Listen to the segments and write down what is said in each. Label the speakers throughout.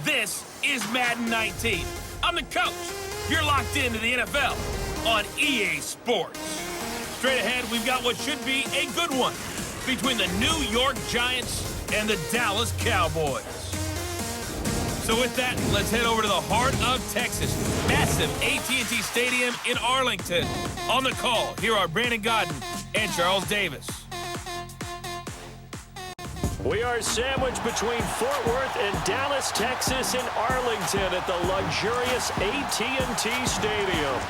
Speaker 1: This is Madden 19. I'm the coach. You're locked into the NFL on EA Sports. Straight ahead, we've got what should be a good one between the New York Giants and the Dallas Cowboys. So with that, let's head over to the heart of Texas. Massive AT&T Stadium in Arlington. On the call, here are Brandon Godden and Charles Davis.
Speaker 2: We are sandwiched between Fort Worth and Dallas, Texas, in Arlington at the luxurious AT&T Stadium.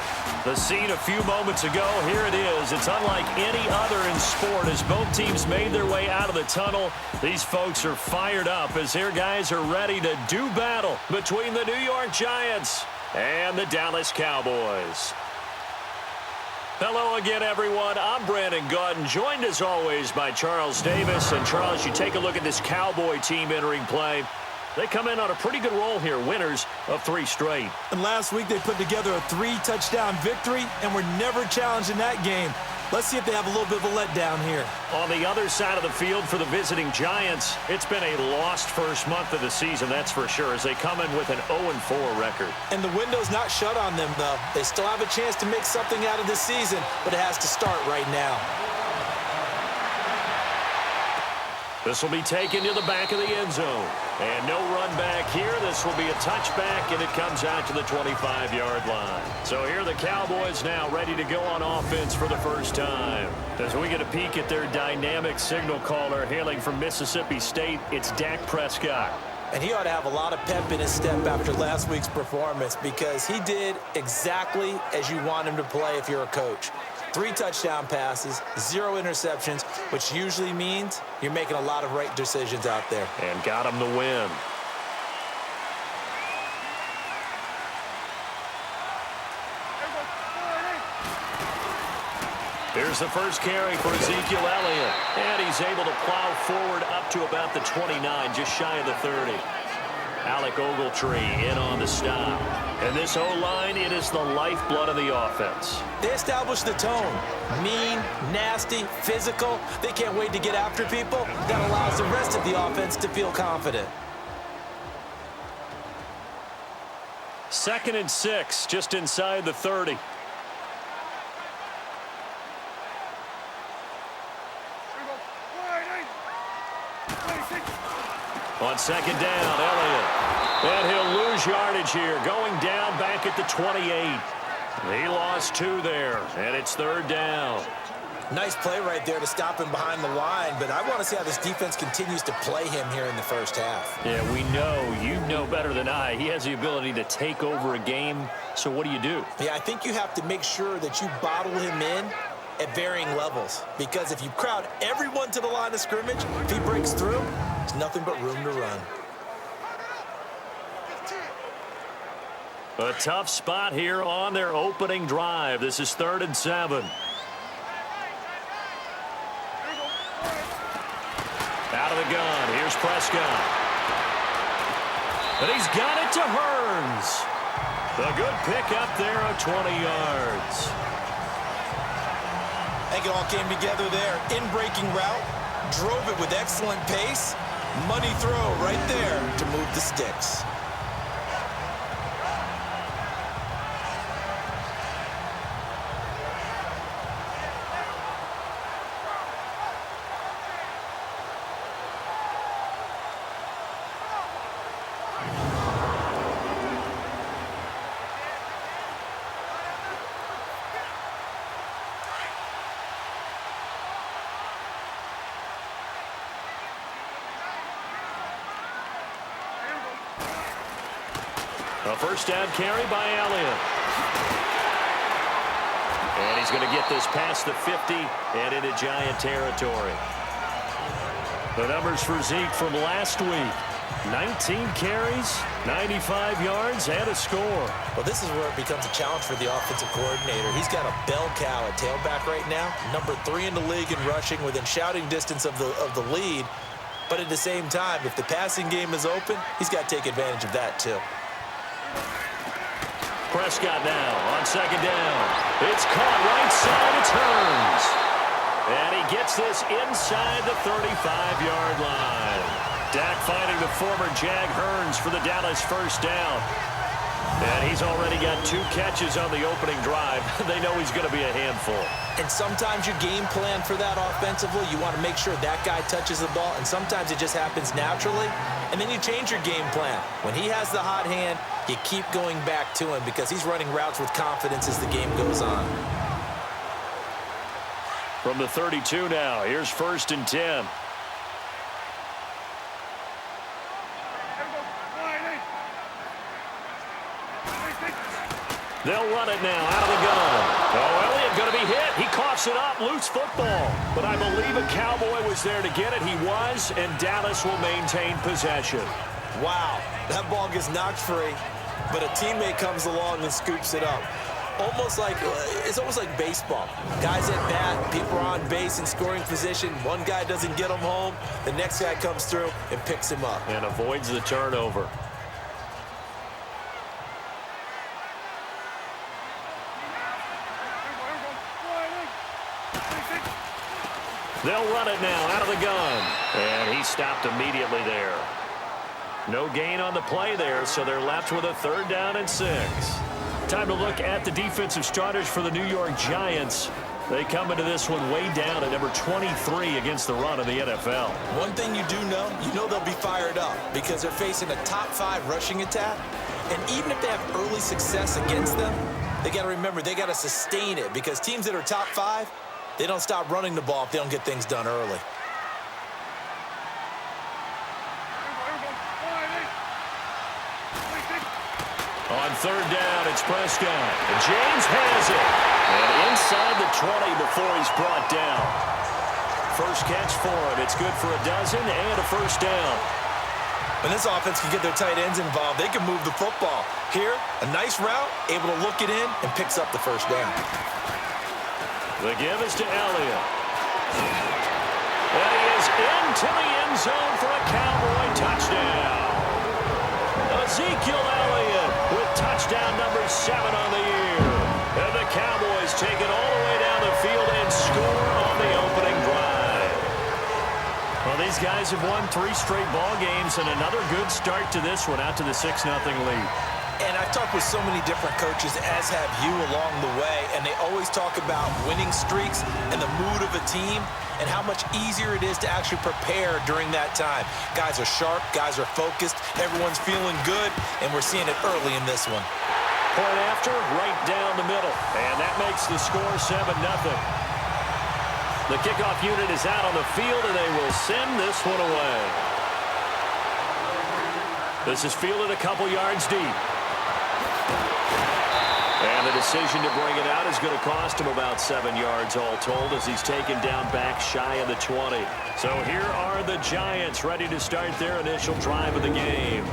Speaker 2: The scene a few moments ago, here it is. It's unlike any other in sport as both teams made their way out of the tunnel. These folks are fired up as their guys are ready to do battle between the New York Giants and the Dallas Cowboys. Hello again, everyone. I'm Brandon Godden, joined as always by Charles Davis. And Charles, you take a look at this Cowboy team entering play. They come in on a pretty good roll here, winners of 3 straight.
Speaker 3: And last week they put together a 3-touchdown victory and were never challenged in that game. Let's see if they have a little bit of a letdown here.
Speaker 2: On the other side of the field for the visiting Giants, it's been a lost first month of the season, that's for sure, as they come in with an 0-4 record.
Speaker 3: And the window's not shut on them, though. They still have a chance to make something out of this season, but it has to start right now.
Speaker 2: This will be taken to the back of the end zone. And no run back here. This will be a touchback, and it comes out to the 25-yard line. So here are the Cowboys now ready to go on offense for the first time. As we get a peek at their dynamic signal caller hailing from Mississippi State, it's Dak Prescott.
Speaker 3: And he ought to have a lot of pep in his step after last week's performance because he did exactly as you want him to play if you're a coach. 3 touchdown passes, 0 interceptions, which usually means you're making a lot of right decisions out there.
Speaker 2: And got him the win. Here's the first carry for Ezekiel Elliott. And he's able to plow forward up to about the 29, just shy of the 30. Alec Ogletree in on the stop. And this O-line, it is the lifeblood of the offense.
Speaker 3: They established the tone. Mean, nasty, physical. They can't wait to get after people. That allows the rest of the offense to feel confident.
Speaker 2: 2nd and 6, just inside the 30. On 2nd down, Elliott. And he'll lose yardage here, going down back at the 28. He lost 2 there, and it's 3rd down.
Speaker 3: Nice play right there to stop him behind the line, but I want to see how this defense continues to play him here in the first half.
Speaker 2: Yeah, we know. You know better than I. He has the ability to take over a game, so what do?
Speaker 3: Yeah, I think you have to make sure that you bottle him in at varying levels, because if you crowd everyone to the line of scrimmage, if he breaks through, there's nothing but room to run.
Speaker 2: A tough spot here on their opening drive. This is 3rd and 7. Out of the gun. Here's Prescott. And he's got it to Hearns. A good pick up there of 20 yards.
Speaker 3: I think it all came together there. In-breaking route. Drove it with excellent pace. Money throw right there to move the sticks.
Speaker 2: A first down carry by Elliott. And he's going to get this past the 50 and into Giant territory. The numbers for Zeke from last week. 19 carries, 95 yards, and a score.
Speaker 3: Well, this is where it becomes a challenge for the offensive coordinator. He's got a bell cow at tailback right now. Number 3 in the league in rushing within shouting distance of the lead. But at the same time, if the passing game is open, he's got to take advantage of that too.
Speaker 2: Prescott now on 2nd down. It's caught right side. It's Hearns. And he gets this inside the 35-yard line. Dak finding the former Jag Hearns for the Dallas first down. And he's already got 2 catches on the opening drive. They know he's going to be a handful.
Speaker 3: And sometimes you game plan for that offensively. You want to make sure that guy touches the ball, and sometimes it just happens naturally, and then you change your game plan. When he has the hot hand, you keep going back to him because he's running routes with confidence as the game goes on.
Speaker 2: From the 32 now, here's 1st and 10. They'll run it now out of the gun. Oh, Elliott going to be hit. He coughs it up. Loose football. But I believe a Cowboy was there to get it. He was, and Dallas will maintain possession.
Speaker 3: Wow, that ball gets knocked free, but a teammate comes along and scoops it up. It's almost like baseball. Guys at bat, people are on base in scoring position. One guy doesn't get him home. The next guy comes through and picks him up.
Speaker 2: And avoids the turnover. They'll run it now out of the gun. And he stopped immediately there. No gain on the play there, so they're left with a 3rd down and 6. Time to look at the defensive starters for the New York Giants. They come into this one way down at number 23 against the run in the NFL.
Speaker 3: One thing you do know, they'll be fired up because they're facing a top 5 rushing attack. And even if they have early success against them, they got to remember they got to sustain it because teams that are top 5, they don't stop running the ball if they don't get things done early.
Speaker 2: On 3rd down, it's Prescott. And James has it. And inside the 20 before he's brought down. First catch for him. It's good for a dozen and a 1st down.
Speaker 3: When this offense can get their tight ends involved, they can move the football. Here, a nice route, able to look it in, and picks up the 1st down.
Speaker 2: The give is to Elliott. And he is into the end zone for a Cowboy touchdown. Ezekiel Elliott with touchdown number 7 on the year. And the Cowboys take it all the way down the field and score on the opening drive. Well, these guys have won 3 straight ball games and another good start to this one out to the 6-0 lead.
Speaker 3: And I've talked with so many different coaches, as have you along the way, and they always talk about winning streaks and the mood of a team and how much easier it is to actually prepare during that time. Guys are sharp, guys are focused, everyone's feeling good, and we're seeing it early in this one.
Speaker 2: Point after, right down the middle, and that makes the score 7-0. The kickoff unit is out on the field, and they will send this one away. This is fielded a couple yards deep. And the decision to bring it out is going to cost him about 7 yards all told as he's taken down back shy of the 20. So here are the Giants ready to start their initial drive of the game.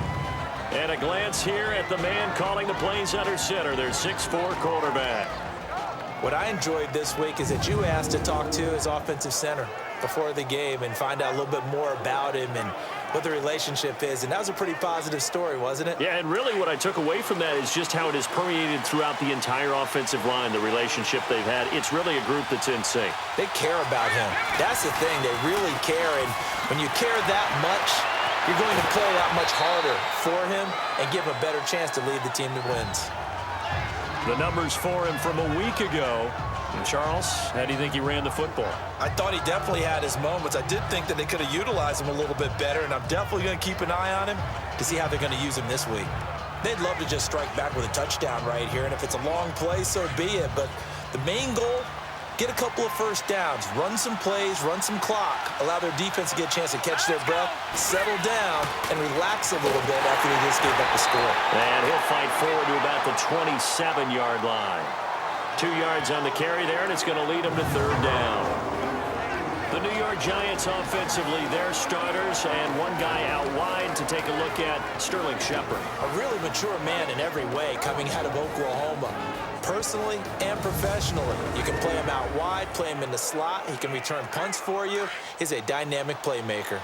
Speaker 2: And a glance here at the man calling the plays under center, their 6'4" quarterback.
Speaker 3: What I enjoyed this week is that you asked to talk to his offensive center before the game and find out a little bit more about him and what the relationship is. And that was a pretty positive story, wasn't it?
Speaker 2: Yeah, and really what I took away from that is just how it has permeated throughout the entire offensive line, the relationship they've had. It's really a group that's in sync.
Speaker 3: They care about him. That's the thing. They really care. And when you care that much, you're going to play that much harder for him and give him a better chance to lead the team that wins.
Speaker 2: The numbers for him from a week ago. And Charles, how do you think he ran the football?
Speaker 3: I thought he definitely had his moments. I did think that they could have utilized him a little bit better, and I'm definitely going to keep an eye on him to see how they're going to use him this week. They'd love to just strike back with a touchdown right here, and if it's a long play, so be it. But the main goal, get a couple of first downs, run some plays, run some clock, allow their defense to get a chance to catch their breath, settle down, and relax a little bit after they just gave up the score.
Speaker 2: And he'll fight forward to about the 27-yard line. 2 yards on the carry there, and it's going to lead them to third down. The New York Giants offensively, their starters, and one guy out wide to take a look at, Sterling Shepard.
Speaker 3: A really mature man in every way coming out of Oklahoma. Personally and professionally. You can play him out wide, play him in the slot. He can return punts for you. He's a dynamic playmaker.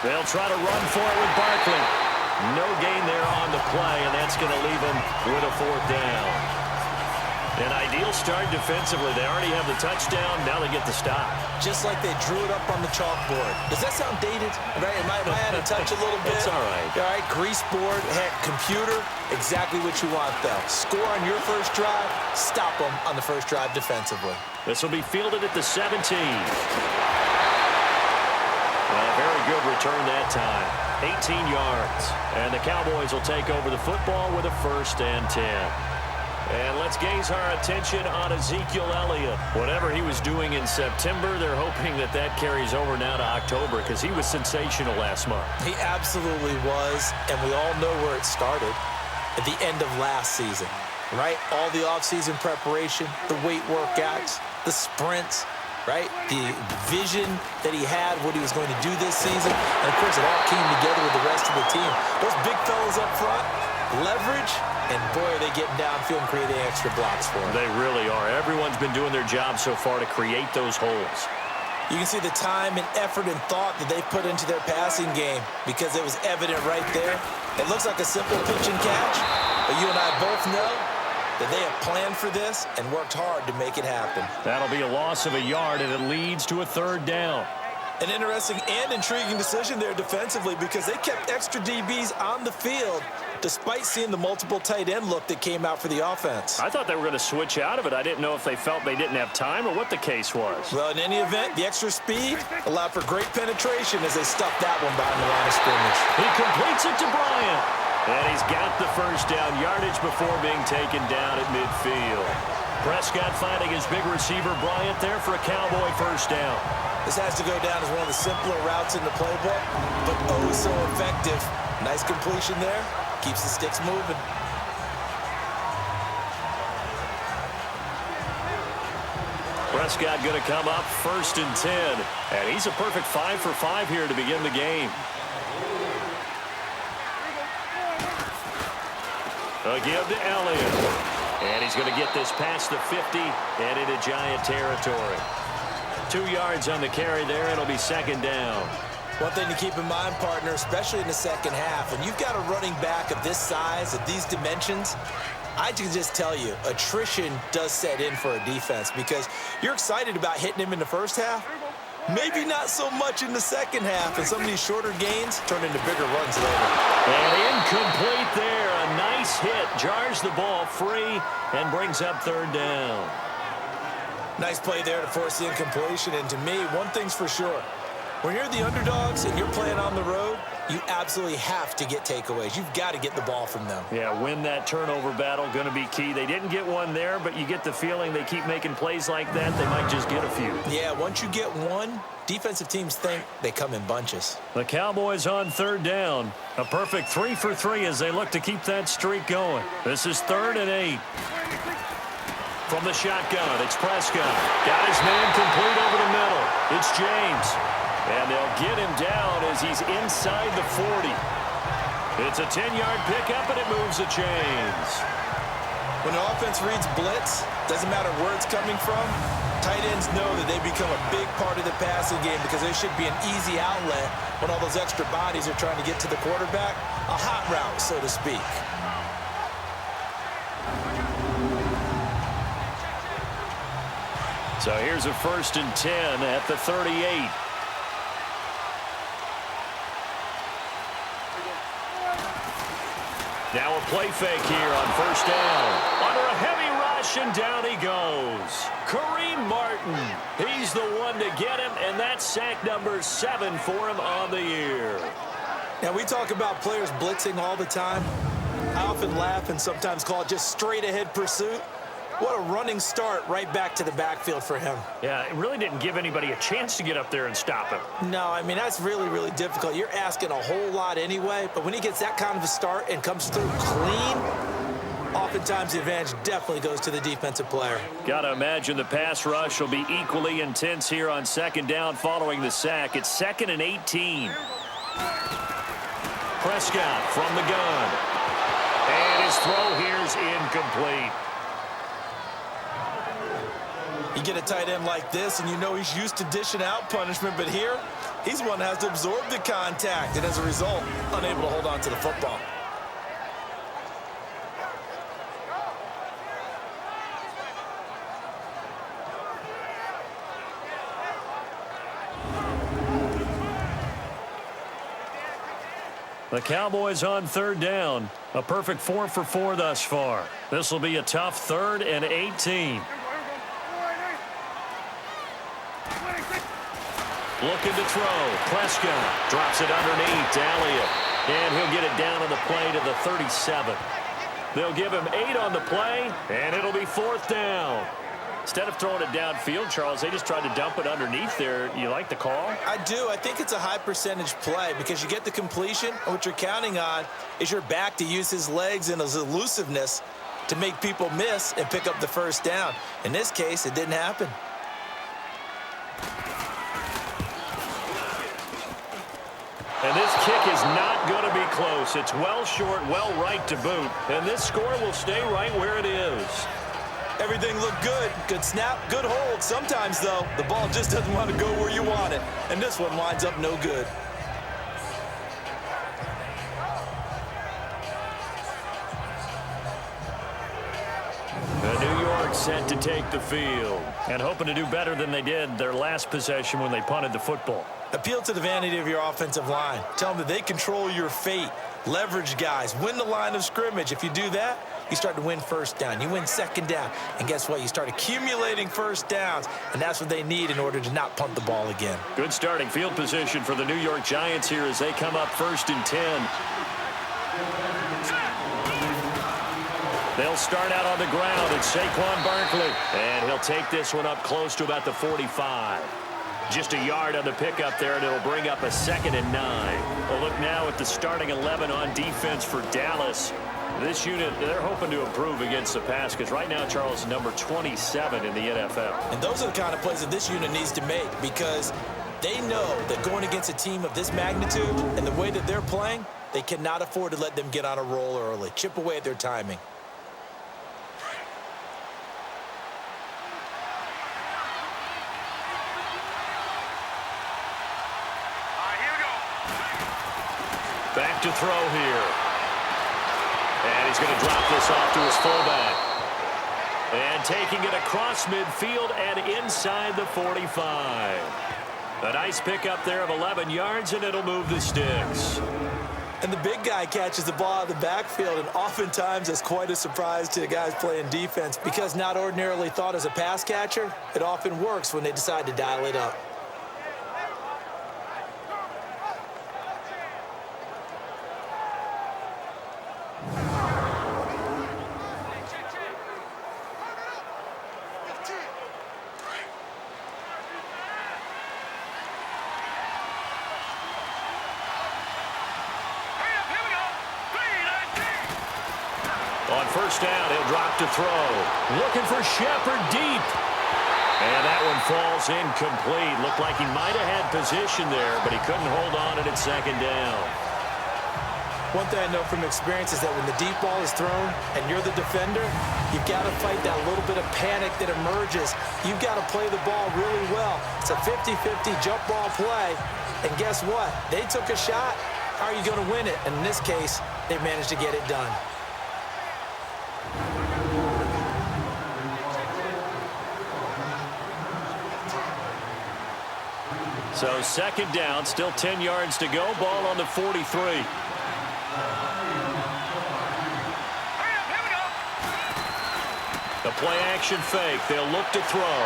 Speaker 2: They'll try to run for it with Barkley. No gain there on the play, and that's going to leave him with a fourth down. An ideal start defensively. They already have the touchdown. Now they get the stop.
Speaker 3: Just like they drew it up on the chalkboard. Does that sound dated? Right? Am I out of touch a little bit?
Speaker 2: It's all right.
Speaker 3: All right, grease board, heck, computer, exactly what you want, though. Score on your first drive, stop them on the first drive defensively.
Speaker 2: This will be fielded at the 17. Well, very good return that time. 18 yards. And the Cowboys will take over the football with a 1st and 10. And let's gaze our attention on Ezekiel Elliott. Whatever he was doing in September, they're hoping that that carries over now to October because he was sensational last month.
Speaker 3: He absolutely was, and we all know where it started at the end of last season, right? All the offseason preparation, the weight workouts, the sprints, right? The vision that he had, what he was going to do this season, and, of course, it all came together with the rest of the team. Those big fellas up front, leverage, and boy, are they getting downfield and creating extra blocks for him.
Speaker 2: They really are. Everyone's been doing their job so far to create those holes.
Speaker 3: You can see the time and effort and thought that they put into their passing game because it was evident right there. It looks like a simple pitch and catch, but you and I both know that they have planned for this and worked hard to make it happen.
Speaker 2: That'll be a loss of a yard, and it leads to a 3rd down.
Speaker 3: An interesting and intriguing decision there defensively because they kept extra DBs on the field despite seeing the multiple tight end look that came out for the offense.
Speaker 2: I thought they were going to switch out of it. I didn't know if they felt they didn't have time or what the case was.
Speaker 3: Well, in any event, the extra speed allowed for great penetration as they stuffed that one behind the line of scrimmage.
Speaker 2: He completes it to Bryant. And he's got the 1st down yardage before being taken down at midfield. Prescott finding his big receiver Bryant there for a Cowboy 1st down.
Speaker 3: This has to go down as one of the simpler routes in the playbook, but oh so effective. Nice completion there. Keeps the sticks moving.
Speaker 2: Prescott going to come up 1st and 10. And he's a perfect 5 for 5 here to begin the game. A give to Elliott. And he's going to get this past the 50 and into Giant territory. 2 yards on the carry there. It'll be 2nd down.
Speaker 3: One thing to keep in mind, partner, especially in the second half, when you've got a running back of this size, of these dimensions, I can just tell you, attrition does set in for a defense because you're excited about hitting him in the first half. Maybe not so much in the second half, and some of these shorter gains turn into bigger runs later.
Speaker 2: And incomplete there. A nice hit. Jars the ball free and brings up 3rd down.
Speaker 3: Nice play there to force the incompletion, and to me, one thing's for sure. When you're the underdogs and you're playing on the road, you absolutely have to get takeaways. You've got to get the ball from them.
Speaker 2: Yeah, win that turnover battle, going to be key. They didn't get one there, but you get the feeling they keep making plays like that, they might just get a few.
Speaker 3: Yeah, once you get one, defensive teams think they come in bunches.
Speaker 2: The Cowboys on 3rd down. A perfect 3 for 3 as they look to keep that streak going. This is 3rd and 8. From the shotgun, it's Prescott. Got his man complete over the middle. It's James. And they'll get him down as he's inside the 40. It's a 10-yard pickup, and it moves the chains.
Speaker 3: When an offense reads blitz, doesn't matter where it's coming from, tight ends know that they become a big part of the passing game because there should be an easy outlet when all those extra bodies are trying to get to the quarterback. A hot route, so to speak.
Speaker 2: So here's a 1st and 10 at the 38. Now a play fake here on 1st down. Under a heavy rush, and down he goes. Kareem Martin. He's the one to get him, and that's sack number 7 for him on the year.
Speaker 3: Now, we talk about players blitzing all the time. I often laugh and sometimes call it just straight-ahead pursuit. What a running start right back to the backfield for him.
Speaker 2: Yeah, it really didn't give anybody a chance to get up there and stop him.
Speaker 3: No, I mean, that's really, really difficult. You're asking a whole lot anyway, but when he gets that kind of a start and comes through clean, oftentimes the advantage definitely goes to the defensive player.
Speaker 2: Got to imagine the pass rush will be equally intense here on 2nd down following the sack. It's 2nd and 18. Prescott from the gun. And his throw here's incomplete.
Speaker 3: You get a tight end like this, and you know he's used to dishing out punishment, but here, he's one that has to absorb the contact, and as a result, unable to hold on to the football.
Speaker 2: The Cowboys on third down. A perfect 4 for 4 thus far. This will be a tough 3rd and 18. Looking to throw. Prescott drops it underneath to Elliott. And he'll get it down on the play to the 37. They'll give him 8 on the play, and it'll be 4th down. Instead of throwing it downfield, Charles, they just tried to dump it underneath there. You like the call?
Speaker 3: I do. I think it's a high percentage play because you get the completion, and what you're counting on is your back to use his legs and his elusiveness to make people miss and pick up the first down. In this case, it didn't happen.
Speaker 2: And this kick is not going to be close. It's well short, well right to boot. And this score will stay right where it is.
Speaker 3: Everything looked good. Good snap, good hold. Sometimes, though, the ball just doesn't want to go where you want it. And this one winds up no good.
Speaker 2: New York set to take the field. And hoping to do better than they did their last possession when they punted the football.
Speaker 3: Appeal to the vanity of your offensive line. Tell them that they control your fate. Leverage guys. Win the line of scrimmage. If you do that, you start to win first down. You win second down. And guess what? You start accumulating first downs. And that's what they need in order to not punt the ball again.
Speaker 2: Good starting field position for the New York Giants here as they come up 1st and 10. They'll start out on the ground. It's Saquon Barkley. And he'll take this one up close to about the 45. Just a yard on the pickup there, and it'll bring up a 2nd and 9. We'll look now at the starting 11 on defense for Dallas. This unit, they're hoping to improve against the pass because right now, Charles, number 27 in the NFL.
Speaker 3: And those are the kind of plays that this unit needs to make because they know that going against a team of this magnitude and the way that they're playing, they cannot afford to let them get on a roll early. Chip away at their timing.
Speaker 2: Back to throw here. And he's going to drop this off to his fullback. And taking it across midfield and inside the 45. A nice pickup there of 11 yards, and it'll move the sticks.
Speaker 3: And the big guy catches the ball out of the backfield, and oftentimes it's quite a surprise to the guys playing defense because not ordinarily thought as a pass catcher, it often works when they decide to dial it up.
Speaker 2: On first down, he'll drop to throw. Looking for Shepard deep. And that one falls incomplete. Looked like he might have had position there, but he couldn't hold on at 2nd down.
Speaker 3: One thing I know from experience is that when the deep ball is thrown and you're the defender, you've got to fight that little bit of panic that emerges. You've got to play the ball really well. It's a 50-50 jump ball play. And guess what? They took a shot. How are you going to win it? And in this case, they managed to get it done.
Speaker 2: So 2nd down, still 10 yards to go. Ball on the 43. The play action fake. They'll look to throw.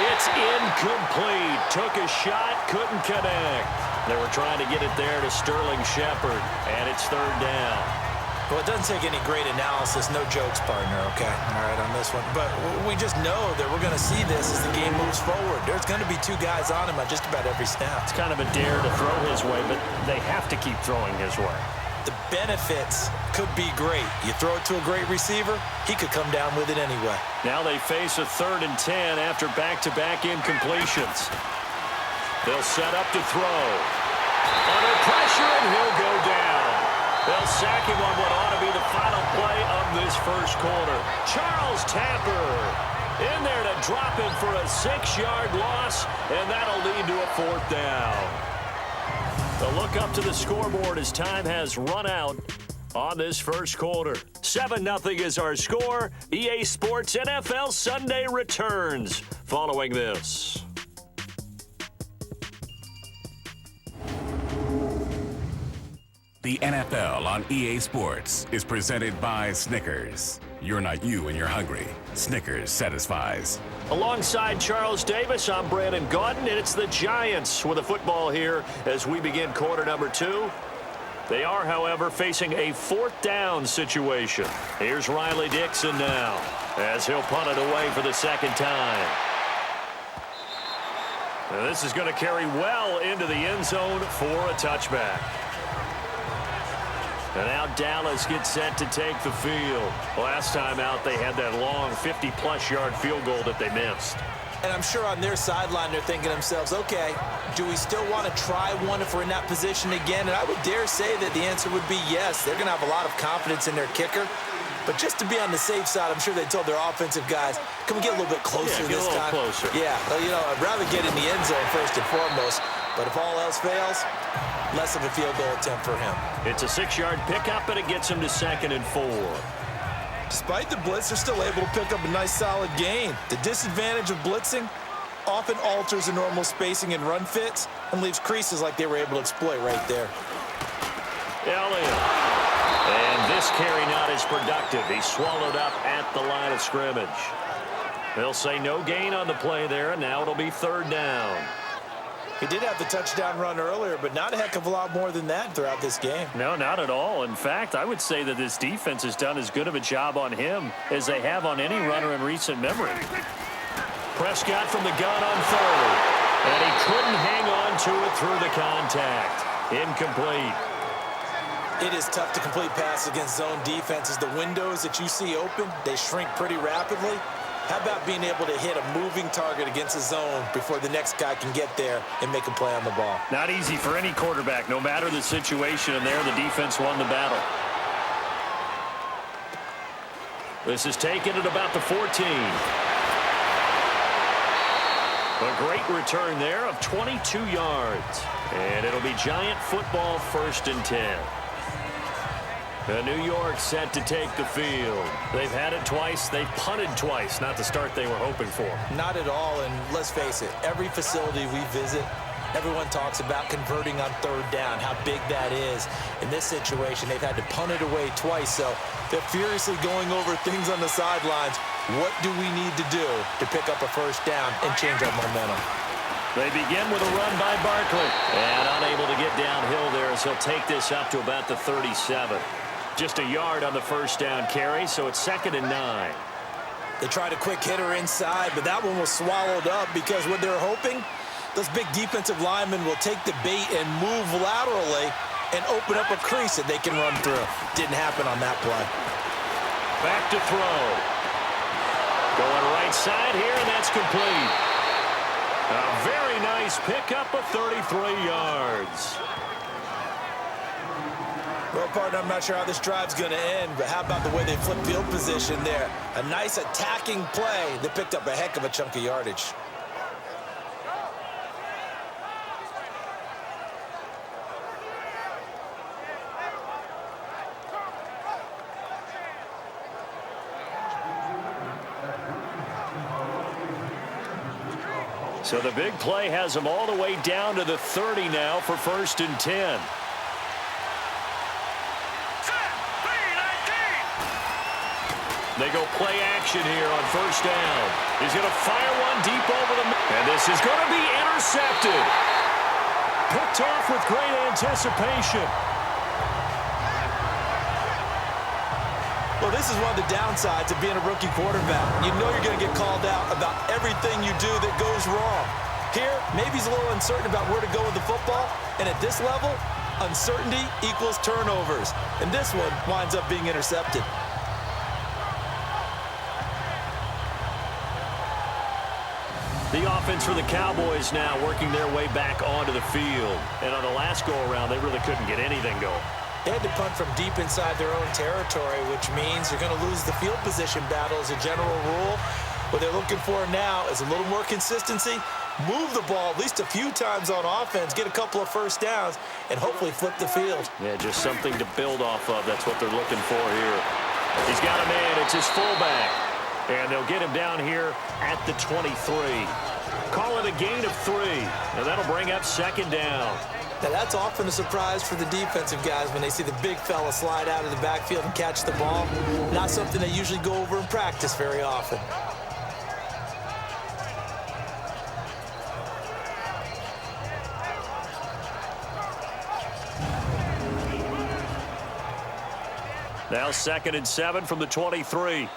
Speaker 2: It's incomplete. Took a shot, couldn't connect. They were trying to get it there to Sterling Shepard, and it's 3rd down.
Speaker 3: Well, it doesn't take any great analysis. No jokes, partner, okay? All right, on this one. But we just know that we're going to see this as the game moves forward. There's going to be 2 guys on him at just about every snap.
Speaker 2: It's kind of a dare to throw his way, but they have to keep throwing his way.
Speaker 3: The benefits could be great. You throw it to a great receiver, he could come down with it anyway.
Speaker 2: Now they face a 3rd and 10 after back-to-back incompletions. They'll set up to throw. Under pressure, and he'll go down. They'll sack him on what ought to be the final play of this first quarter. Charles Tapper in there to drop him for a 6-yard loss, and that'll lead to a 4th down. The look up to the scoreboard as time has run out on this first quarter. 7-0 is our score. EA Sports NFL Sunday returns following this.
Speaker 4: The NFL on EA Sports is presented by Snickers. You're not you when you're hungry. Snickers satisfies.
Speaker 2: Alongside Charles Davis, I'm Brandon Gaudin, and it's the Giants with a football here as we begin quarter number 2. They are, however, facing a 4th down situation. Here's Riley Dixon now as he'll punt it away for the 2nd time. Now this is going to carry well into the end zone for a touchback. And now Dallas gets set to take the field. Last time out, they had that long 50-plus yard field goal that they missed.
Speaker 3: And I'm sure on their sideline, they're thinking to themselves, okay, do we still want to try one if we're in that position again? And I would dare say that the answer would be yes. They're going to have a lot of confidence in their kicker. But just to be on the safe side, I'm sure they told their offensive guys, can we get a little bit closer this time?
Speaker 2: Closer.
Speaker 3: Yeah, well, you know, I'd rather get in the end zone first and foremost. But if all else fails, less of a field goal attempt for him.
Speaker 2: It's a 6-yard pickup, and it gets him to 2nd and 4.
Speaker 3: Despite the blitz, they're still able to pick up a nice, solid gain. The disadvantage of blitzing often alters the normal spacing and run fits and leaves creases like they were able to exploit right there.
Speaker 2: Elliott. And this carry not as productive. He's swallowed up at the line of scrimmage. They'll say no gain on the play there, and now it'll be 3rd down.
Speaker 3: He did have the touchdown run earlier, but not a heck of a lot more than that throughout this game.
Speaker 2: No, not at all. In fact, I would say that this defense has done as good of a job on him as they have on any runner in recent memory. Prescott from the gun on 3rd. And he couldn't hang on to it through the contact. Incomplete.
Speaker 3: It is tough to complete passes against zone defenses. The windows that you see open, they shrink pretty rapidly. How about being able to hit a moving target against a zone before the next guy can get there and make a play on the ball?
Speaker 2: Not easy for any quarterback, no matter the situation, and there the defense won the battle. This is taken at about the 14. A great return there of 22 yards. And it'll be Giant football 1st and 10. New York set to take the field. They've had it twice. They've punted twice. Not the start they were hoping for.
Speaker 3: Not at all, and let's face it, every facility we visit, everyone talks about converting on 3rd down, how big that is. In this situation, they've had to punt it away twice, so they're furiously going over things on the sidelines. What do we need to do to pick up a 1st down and change our momentum?
Speaker 2: They begin with a run by Barkley. And unable to get downhill there as he'll take this up to about the 37. Just a yard on the 1st down carry, so it's 2nd and 9.
Speaker 3: They tried a quick hitter inside, but that one was swallowed up because what they're hoping, those big defensive linemen will take the bait and move laterally and open up a crease that they can run through. Didn't happen on that play.
Speaker 2: Back to throw. Going right side here, and that's complete. A very nice pickup of 33 yards.
Speaker 3: Well, partner, I'm not sure how this drive's going to end, but how about the way they flipped field position there? A nice attacking play that picked up a heck of a chunk of yardage.
Speaker 2: So the big play has them all the way down to the 30 now for 1st and 10. They go play action here on 1st down. He's going to fire one deep over the middle. And this is going to be intercepted. Picked off with great anticipation.
Speaker 3: Well, this is one of the downsides of being a rookie quarterback. You know you're going to get called out about everything you do that goes wrong. Here, maybe he's a little uncertain about where to go with the football. And at this level, uncertainty equals turnovers. And this one winds up being intercepted.
Speaker 2: The offense for the Cowboys now working their way back onto the field. And on the last go-around, they really couldn't get anything going.
Speaker 3: They had to punt from deep inside their own territory, which means you're going to lose the field position battle as a general rule. What they're looking for now is a little more consistency, move the ball at least a few times on offense, get a couple of 1st downs, and hopefully flip the field.
Speaker 2: Yeah, just something to build off of. That's what they're looking for here. He's got a man. It's his fullback. And they'll get him down here at the 23. Call it a gain of 3. And that'll bring up 2nd down.
Speaker 3: Now, that's often a surprise for the defensive guys when they see the big fella slide out of the backfield and catch the ball. Not something they usually go over in practice very often.
Speaker 2: Now 2nd and 7 from the 23.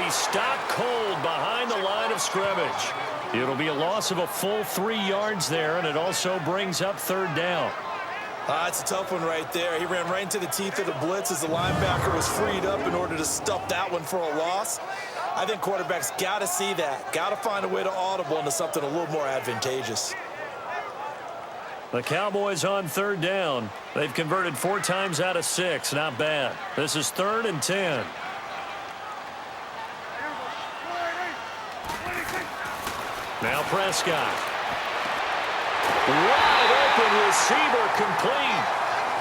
Speaker 2: Stopped cold behind the line of scrimmage. It'll be a loss of a full 3 yards there, and it also brings up 3rd down.
Speaker 3: That's a tough one right there. He ran right into the teeth of the blitz as the linebacker was freed up in order to stuff that one for a loss. I think quarterbacks got to see that. Got to find a way to audible into something a little more advantageous.
Speaker 2: The Cowboys on 3rd down. They've converted 4 times out of 6. Not bad. This is 3rd and 10. Now Prescott. Wide open receiver complete.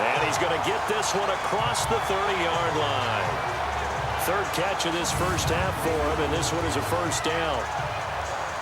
Speaker 2: And he's going to get this one across the 30-yard line. 3rd catch of this first half for him, and this one is a 1st down.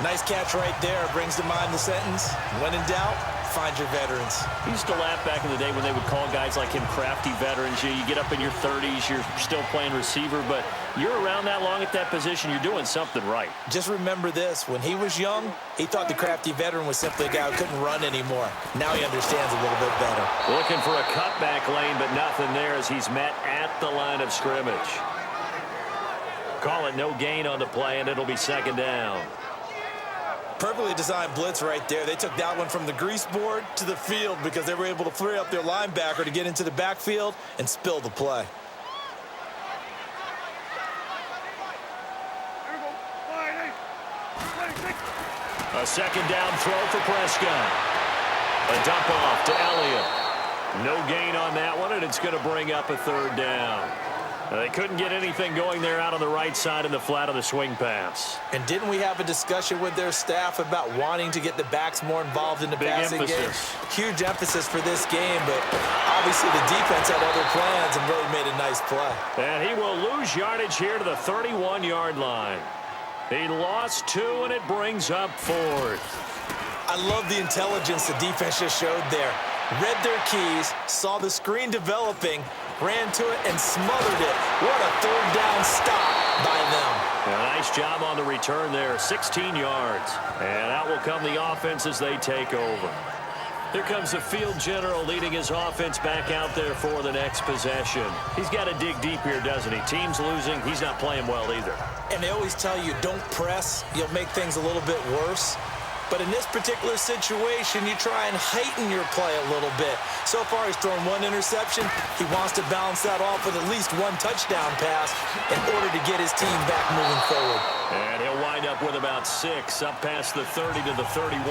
Speaker 3: Nice catch right there. Brings to mind the sentence, when in doubt, find your veterans.
Speaker 2: He used to laugh back in the day when they would call guys like him crafty veterans. You get up in your 30s, you're still playing receiver, but you're around that long at that position, you're doing something right.
Speaker 3: Just remember this. When he was young, he thought the crafty veteran was simply a guy who couldn't run anymore. Now he understands a little bit better.
Speaker 2: Looking for a cutback lane, but nothing there as he's met at the line of scrimmage. Call it no gain on the play, and it'll be 2nd down.
Speaker 3: Perfectly designed blitz right there. They took that one from the grease board to the field because they were able to free up their linebacker to get into the backfield and spill the play.
Speaker 2: A 2nd down throw for Prescott. A dump off to Elliott. No gain on that one, and it's going to bring up a 3rd down. They couldn't get anything going there out on the right side in the flat of the swing pass.
Speaker 3: And didn't we have a discussion with their staff about wanting to get the backs more involved in the passing game? Huge emphasis for this game, but obviously the defense had other plans and really made a nice play.
Speaker 2: And he will lose yardage here to the 31-yard line. He lost 2, and it brings up 4th.
Speaker 3: I love the intelligence the defense just showed there. Read their keys, saw the screen developing, ran to it, and smothered it. What a 3rd down stop by them.
Speaker 2: A nice job on the return there, 16 yards. And out will come the offense as they take over. Here comes the field general leading his offense back out there for the next possession. He's got to dig deep here, doesn't he? Team's losing. He's not playing well either.
Speaker 3: And they always tell you, don't press. You'll make things a little bit worse. But in this particular situation, you try and heighten your play a little bit. So far, he's thrown 1 interception. He wants to balance that off with at least 1 touchdown pass in order to get his team back moving forward.
Speaker 2: And he'll wind up with about 6 up past the 30 to the 31.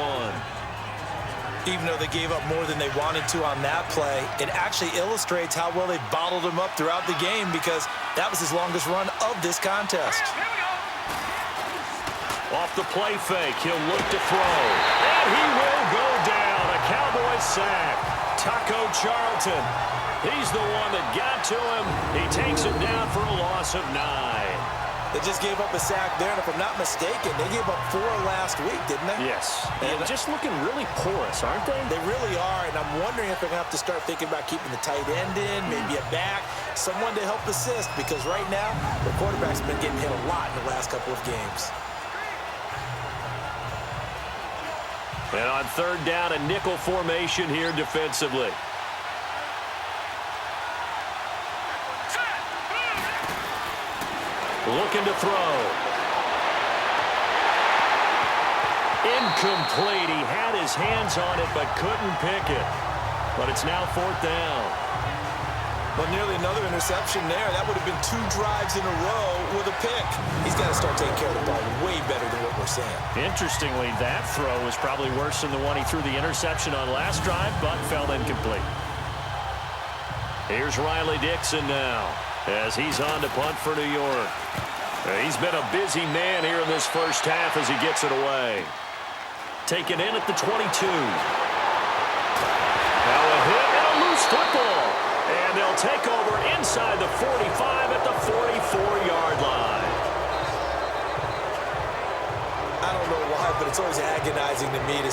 Speaker 3: Even though they gave up more than they wanted to on that play, it actually illustrates how well they bottled him up throughout the game because that was his longest run of this contest.
Speaker 2: Off the play fake, he'll look to throw. And he will go down. A Cowboys sack. Taco Charlton. He's the one that got to him. He takes him down for a loss of 9.
Speaker 3: They just gave up a sack there, and if I'm not mistaken, they gave up 4 last week, didn't they?
Speaker 2: Yes. And just looking really porous, aren't they?
Speaker 3: They really are, and I'm wondering if they're going to have to start thinking about keeping the tight end in, maybe a back, someone to help assist, because right now, the quarterback's been getting hit a lot in the last couple of games.
Speaker 2: And on 3rd down, a nickel formation here defensively. Looking to throw. Incomplete. He had his hands on it but couldn't pick it. But it's now 4th down.
Speaker 3: Well, nearly another interception there. That would have been 2 drives in a row with a pick. He's got to start taking care of the ball way better than what we're seeing.
Speaker 2: Interestingly, that throw was probably worse than the one he threw the interception on last drive, but fell incomplete. Here's Riley Dixon now as he's on to punt for New York. He's been a busy man here in this first half as he gets it away. Taken in at the 22. Now a hit and a loose football. And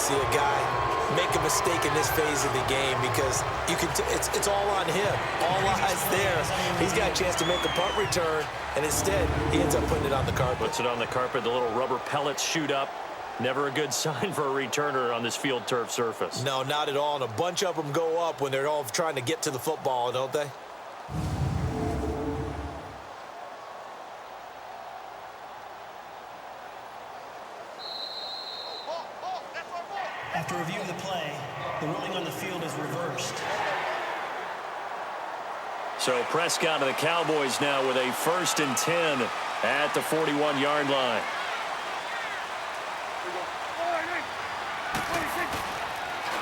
Speaker 3: see a guy make a mistake in this phase of the game because you can it's all on him. All eyes there. He's got a chance to make a punt return, and instead he ends up putting it on the carpet.
Speaker 2: Puts it on the carpet. The little rubber pellets shoot up. Never a good sign for a returner on this field turf surface.
Speaker 3: No, not at all. And a bunch of them go up when they're all trying to get to the football, don't they?
Speaker 5: After review of the play, the ruling on the field is reversed.
Speaker 2: So Prescott and the Cowboys now with a 1st and 10 at the 41-yard line.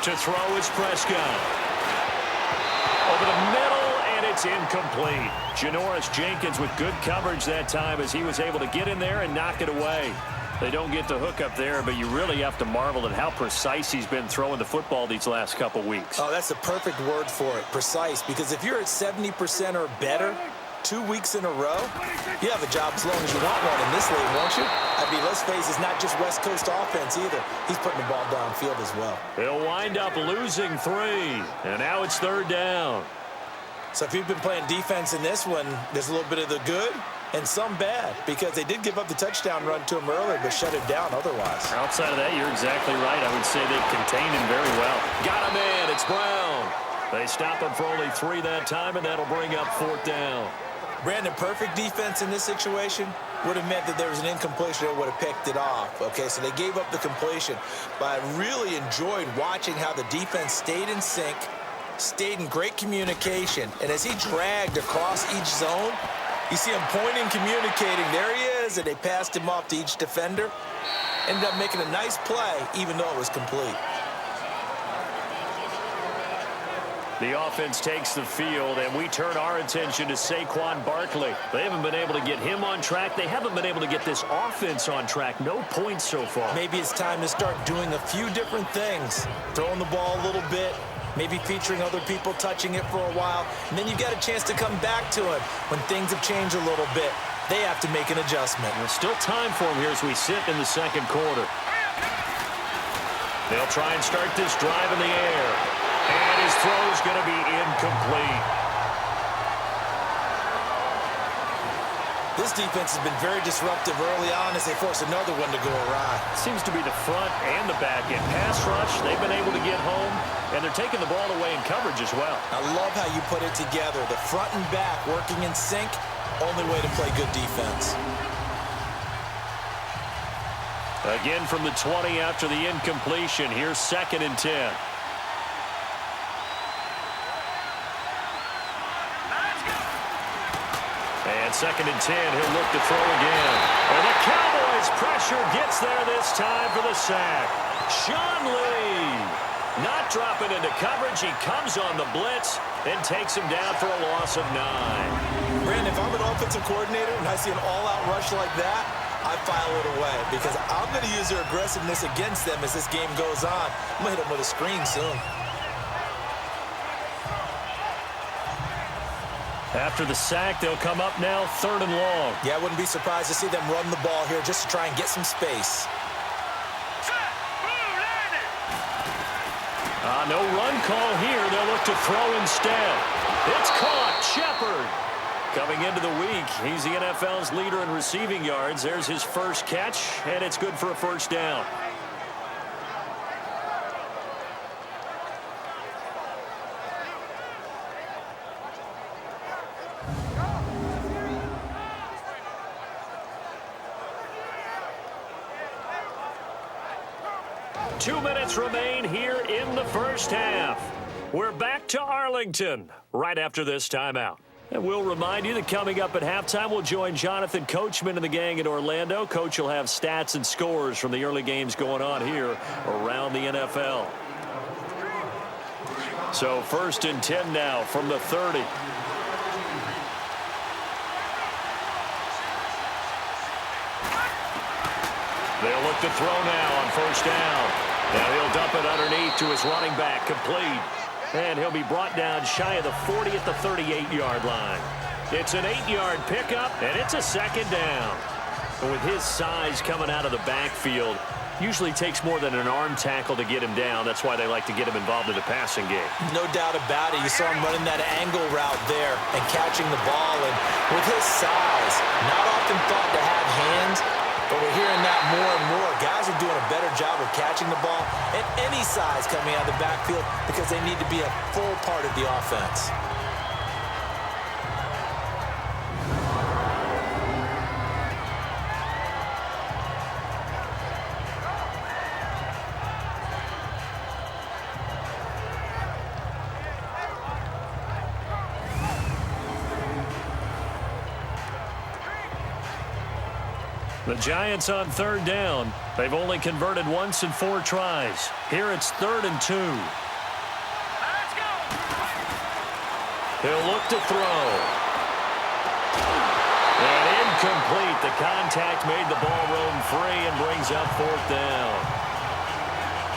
Speaker 2: To throw is Prescott. Over the middle, and it's incomplete. Janoris Jenkins with good coverage that time as he was able to get in there and knock it away. They don't get the hook up there, but you really have to marvel at how precise he's been throwing the football these last couple weeks.
Speaker 3: Oh, that's the perfect word for it, precise, because if you're at 70% or better 2 weeks in a row, you have a job as long as you want one in this league, won't you? I mean, let's face it, it's not just West Coast offense either. He's putting the ball downfield as well.
Speaker 2: They'll wind up losing 3, and now it's 3rd down.
Speaker 3: So if you've been playing defense in this one, there's a little bit of the good and some bad, because they did give up the touchdown run to him earlier, but shut it down otherwise.
Speaker 2: Outside of that, you're exactly right. I would say they contained him very well. Got him in. It's Brown. They stop him for only 3 that time, and that'll bring up 4th down.
Speaker 3: Brandon, perfect defense in this situation would have meant that there was an incompletion that would have picked it off. Okay, so they gave up the completion, but I really enjoyed watching how the defense stayed in sync, stayed in great communication, and as he dragged across each zone, you see him pointing, communicating. There he is, and they passed him off to each defender. Ended up making a nice play, even though it was complete.
Speaker 2: The offense takes the field, and we turn our attention to Saquon Barkley. They haven't been able to get him on track. They haven't been able to get this offense on track. No points so far.
Speaker 3: Maybe it's time to start doing a few different things. Throwing the ball a little bit, maybe featuring other people touching it for a while, and then you get a chance to come back to it when things have changed a little bit. They have to make an adjustment.
Speaker 2: There's still time for him here as we sit in the 2nd quarter. They'll try and start this drive in the air. And his throw is going to be incomplete.
Speaker 3: This defense has been very disruptive early on as they force another one to go awry.
Speaker 2: Seems to be the front and the back end. Pass rush, they've been able to get home, and they're taking the ball away in coverage as well.
Speaker 3: I love how you put it together. The front and back working in sync, only way to play good defense.
Speaker 2: Again from the 20 after the incompletion. Here's 2nd and 10. And 2nd and 10, he'll look to throw again. And the Cowboys pressure gets there this time for the sack. Sean Lee not dropping into coverage. He comes on the blitz and takes him down for a loss of 9.
Speaker 3: Brandon, if I'm an offensive coordinator and I see an all-out rush like that, I file it away because I'm going to use their aggressiveness against them as this game goes on. I'm going to hit them with a screen soon.
Speaker 2: After the sack, they'll come up now 3rd and long.
Speaker 3: Yeah, I wouldn't be surprised to see them run the ball here just to try and get some space.
Speaker 2: No run call here. They'll look to throw instead. It's caught. Shepard. Coming into the week, he's the NFL's leader in receiving yards. There's his first catch, and it's good for a 1st down. Two minutes remain here in the 1st half. We're back to Arlington right after this timeout. And we'll remind you that coming up at halftime, we'll join Jonathan Coachman and the gang in Orlando. Coach will have stats and scores from the early games going on here around the NFL. So 1st and 10 now from the 30. They'll look to throw now on 1st down. Now he'll dump it underneath to his running back, complete. And he'll be brought down shy of the 40 at the 38-yard line. It's an 8-yard pickup, and it's a 2nd down. But with his size coming out of the backfield, Usually takes more than an arm tackle to get him down. That's why they like to get him involved in the passing game.
Speaker 3: No doubt about it. You saw him running that angle route there and catching the ball. And with his size, not often thought to have hands, but we're hearing that more and more. Guys are doing a better job of catching the ball at any size coming out of the backfield because they need to be a full part of the offense.
Speaker 2: The Giants on 3rd down. They've only converted once in 4 tries. Here it's 3rd and 2.
Speaker 1: Let's go.
Speaker 2: He'll look to throw. And incomplete. The contact made the ball roam free and brings up 4th down.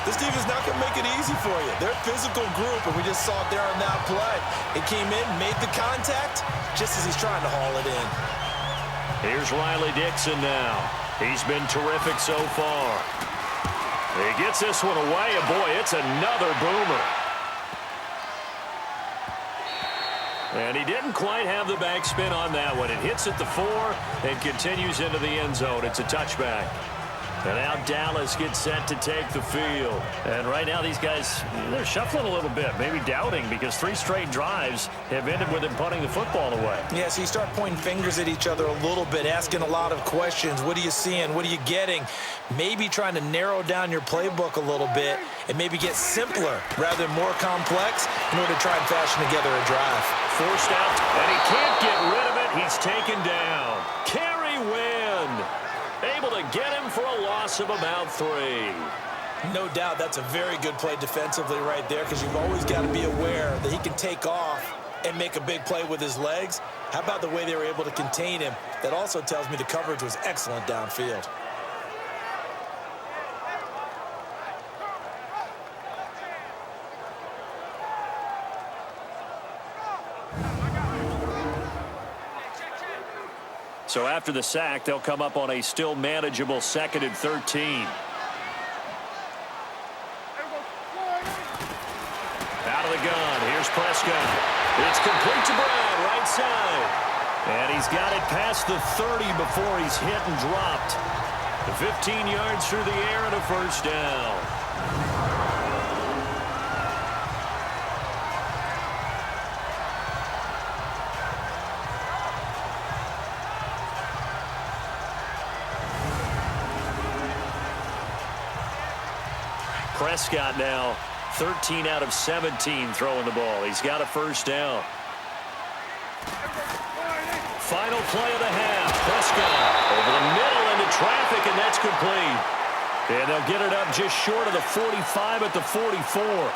Speaker 3: This defense not going to make it easy for you. They're a physical group, and we just saw it there on that play. He came in, made the contact, just as he's trying to haul it in.
Speaker 2: Here's Riley Dixon now. He's been terrific so far. He gets this one away, and boy, it's another boomer. And he didn't quite have the backspin on that one. It hits at the 4 and continues into the end zone. It's a touchback. And now Dallas gets set to take the field. And right now these guys, they're shuffling a little bit, maybe doubting, because 3 straight drives have ended with him punting the football away.
Speaker 3: Yeah, so you start pointing fingers at each other a little bit, asking a lot of questions. What are you seeing? What are you getting? Maybe trying to narrow down your playbook a little bit and maybe get simpler rather than more complex in order to try and fashion together a drive.
Speaker 2: Forced out, and he can't get rid of it. He's taken down. Carry win. Able to get him for a loss of about 3.
Speaker 3: No doubt that's a very good play defensively right there, because you've always got to be aware that he can take off and make a big play with his legs. How about the way they were able to contain him? That also tells me the coverage was excellent downfield.
Speaker 2: So after the sack, they'll come up on a still manageable 2nd and 13. Out of the gun, here's Prescott. It's complete to Brown, right side. And he's got it past the 30 before he's hit and dropped. The 15 yards through the air and a 1st down. Prescott now 13 out of 17 throwing the ball. He's got a 1st down. Final play of the half. Prescott over the middle into traffic, and that's complete. And they'll get it up just short of the 45 at the 44.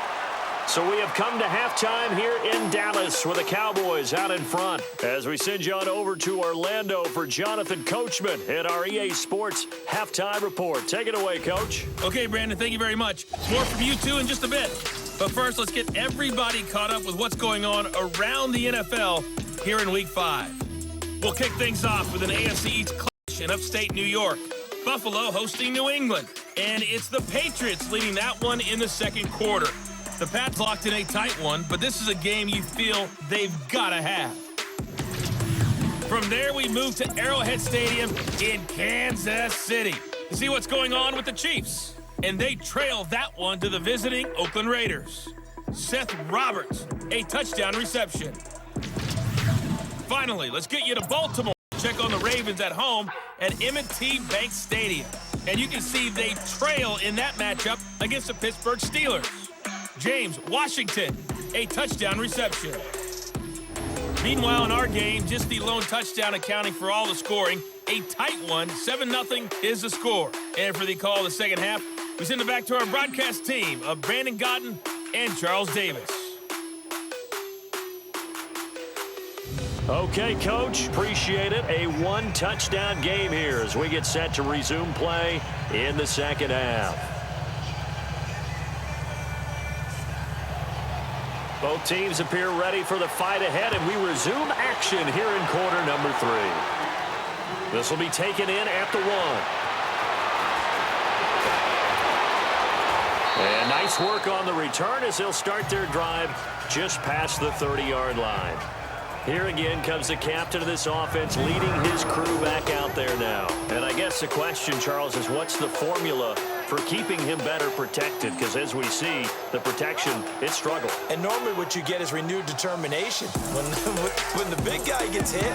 Speaker 2: So we have come to halftime here in Dallas with the Cowboys out in front. As we send you on over to Orlando for Jonathan Coachman at our EA Sports Halftime Report. Take it away, Coach.
Speaker 1: Okay, Brandon, thank you very much. More from you two in just a bit. But first, let's get everybody caught up with what's going on around the NFL here in Week 5. We'll kick things off with an AFC East clash in upstate New York. Buffalo hosting New England. And it's the Patriots leading that one in the 2nd quarter. The Pats locked in a tight one, but this is a game you feel they've got to have. From there, we move to Arrowhead Stadium in Kansas City to see what's going on with the Chiefs. And they trail that one to the visiting Oakland Raiders. Seth Roberts, a touchdown reception. Finally, let's get you to Baltimore. Check on the Ravens at home at M&T Bank Stadium. And you can see they trail in that matchup against the Pittsburgh Steelers. James Washington, a touchdown reception. Meanwhile, in our game, just the lone touchdown accounting for all the scoring. A tight one, 7-0 is the score. And for the call of the second half, we send it back to our broadcast team of Brandon Godden and Charles Davis.
Speaker 2: Okay, Coach, appreciate it. A 1-touchdown game here as we get set to resume play in the 2nd half. Both teams appear ready for the fight ahead, and we resume action here in quarter number 3. This will be taken in at the 1. And nice work on the return as they'll start their drive just past the 30-yard line. Here again comes the captain of this offense leading his crew back out there now. And I guess the question, Charles, is what's the formula for keeping him better protected? Because as we see, the protection, it struggled.
Speaker 3: And normally what you get is renewed determination. When the big guy gets hit,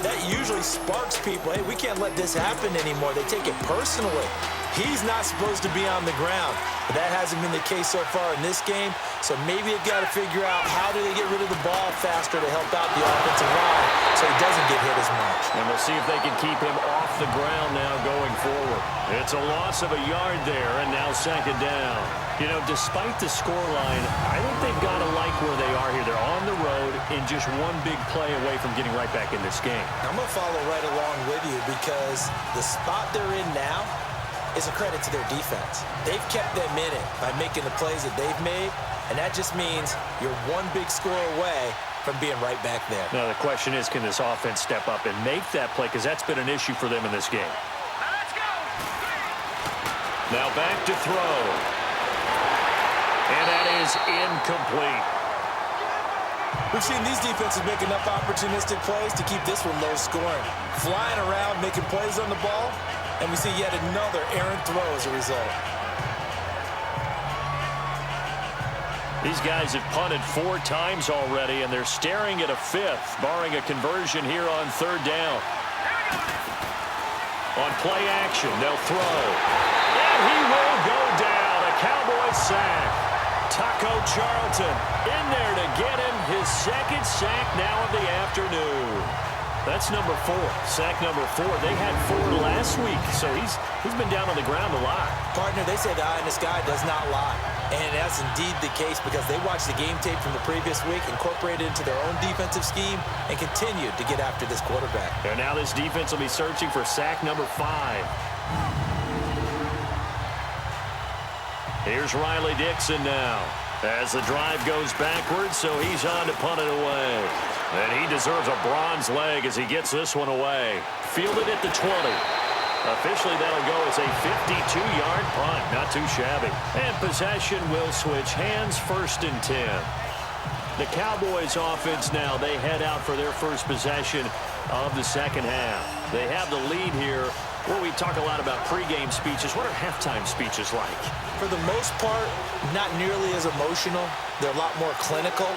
Speaker 3: that usually sparks people. Hey, we can't let this happen anymore. They take it personally. He's not supposed to be on the ground. But that hasn't been the case so far in this game. So maybe they've got to figure out how do they get rid of the ball faster to help out the offensive line so he doesn't get hit as much.
Speaker 2: And we'll see if they can keep him off the ground now going forward. It's a loss of a yard there, and now second down. You know, despite the scoreline, I think they've got to like where they are here. They're on the road in just one big play away from getting right back in this game.
Speaker 3: I'm going to follow right along with you because the spot they're in now is a credit to their defense. They've kept them in it by making the plays that they've made, and that just means you're one big score away from being right back there.
Speaker 2: Now the question is, can this offense step up and make that play? Because that's been an issue for them in this game. Now back to throw. And that is incomplete.
Speaker 3: We've seen these defenses make enough opportunistic plays to keep this one low scoring. Flying around, making plays on the ball, and we see yet another errant throw as a result.
Speaker 2: These guys have punted 4 times already, and they're staring at a 5th, barring a conversion here on 3rd down. On play action, they'll throw. And he will go down. A Cowboys sack. Taco Charlton in there to get him his 2nd sack now of the afternoon. That's number 4. Sack number 4. They had 4 last week, so he's been down on the ground a lot.
Speaker 3: Partner, they say the eye in the sky does not lie. And that's indeed the case because they watched the game tape from the previous week, incorporated it into their own defensive scheme, and continued to get after this quarterback.
Speaker 2: And now this defense will be searching for sack number 5. Here's Riley Dixon now as the drive goes backwards, so he's on to punt it away. And he deserves a bronze leg as he gets this one away. Fielded at the 20. Officially, that'll go as a 52-yard punt. Not too shabby. And possession will switch hands, 1st and 10. The Cowboys offense now, they head out for their first possession of the second half. They have the lead here. Well, we talk a lot about pregame speeches. What are halftime speeches like?
Speaker 3: For the most part, not nearly as emotional. They're a lot more clinical.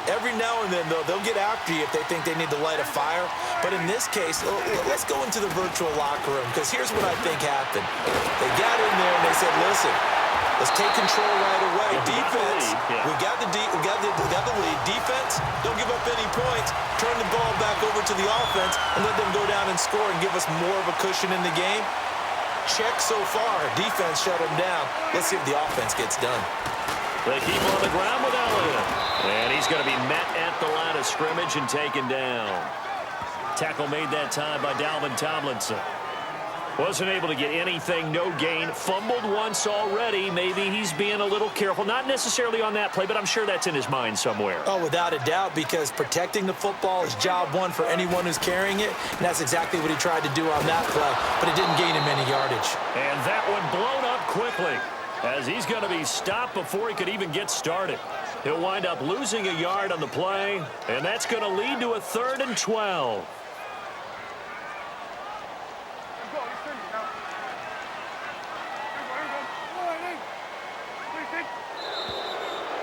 Speaker 3: Every now and then, though, they'll get after you if they think they need to light a fire. But in this case, let's go into the virtual locker room, because here's what I think happened. They got in there and they said, listen, let's take control right away. Defense, we got the lead. Defense, don't give up any points. Turn the ball back over to the offense and let them go down and score and give us more of a cushion in the game. Check so far. Defense shut them down. Let's see if the offense gets done.
Speaker 2: They keep him on the ground with Elliott. And he's going to be met at the line of scrimmage and taken down. Tackle made that time by Dalvin Tomlinson. Wasn't able to get anything, no gain. Fumbled once already. Maybe he's being a little careful. Not necessarily on that play, but I'm sure that's in his mind somewhere.
Speaker 3: Oh, without a doubt, because protecting the football is job one for anyone who's carrying it, and that's exactly what he tried to do on that play, but it didn't gain him any yardage.
Speaker 2: And that one blown up quickly, as he's going to be stopped before he could even get started. He'll wind up losing a yard on the play, and that's going to lead to a 3rd and 12.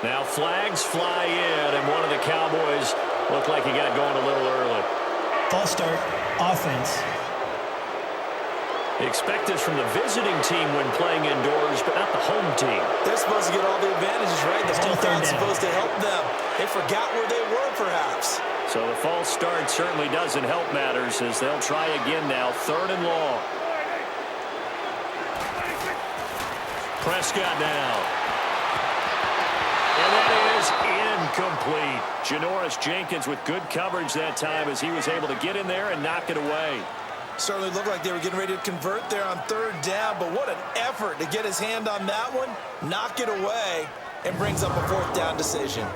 Speaker 2: Now flags fly in, and one of the Cowboys looked like he got going a little early.
Speaker 5: False start, offense.
Speaker 2: Expect this from the visiting team when playing indoors, but not the home team.
Speaker 3: They're supposed to get all the advantages, right? The home crowd's supposed to help them. They forgot where they were, perhaps. So
Speaker 2: the false start certainly doesn't help matters as they'll try again now, 3rd and long. Prescott now. And that is incomplete. Janoris Jenkins with good coverage that time as he was able to get in there and knock it away.
Speaker 3: Certainly looked like they were getting ready to convert there on 3rd down, but what an effort to get his hand on that one, knock it away, and brings up a 4th down decision.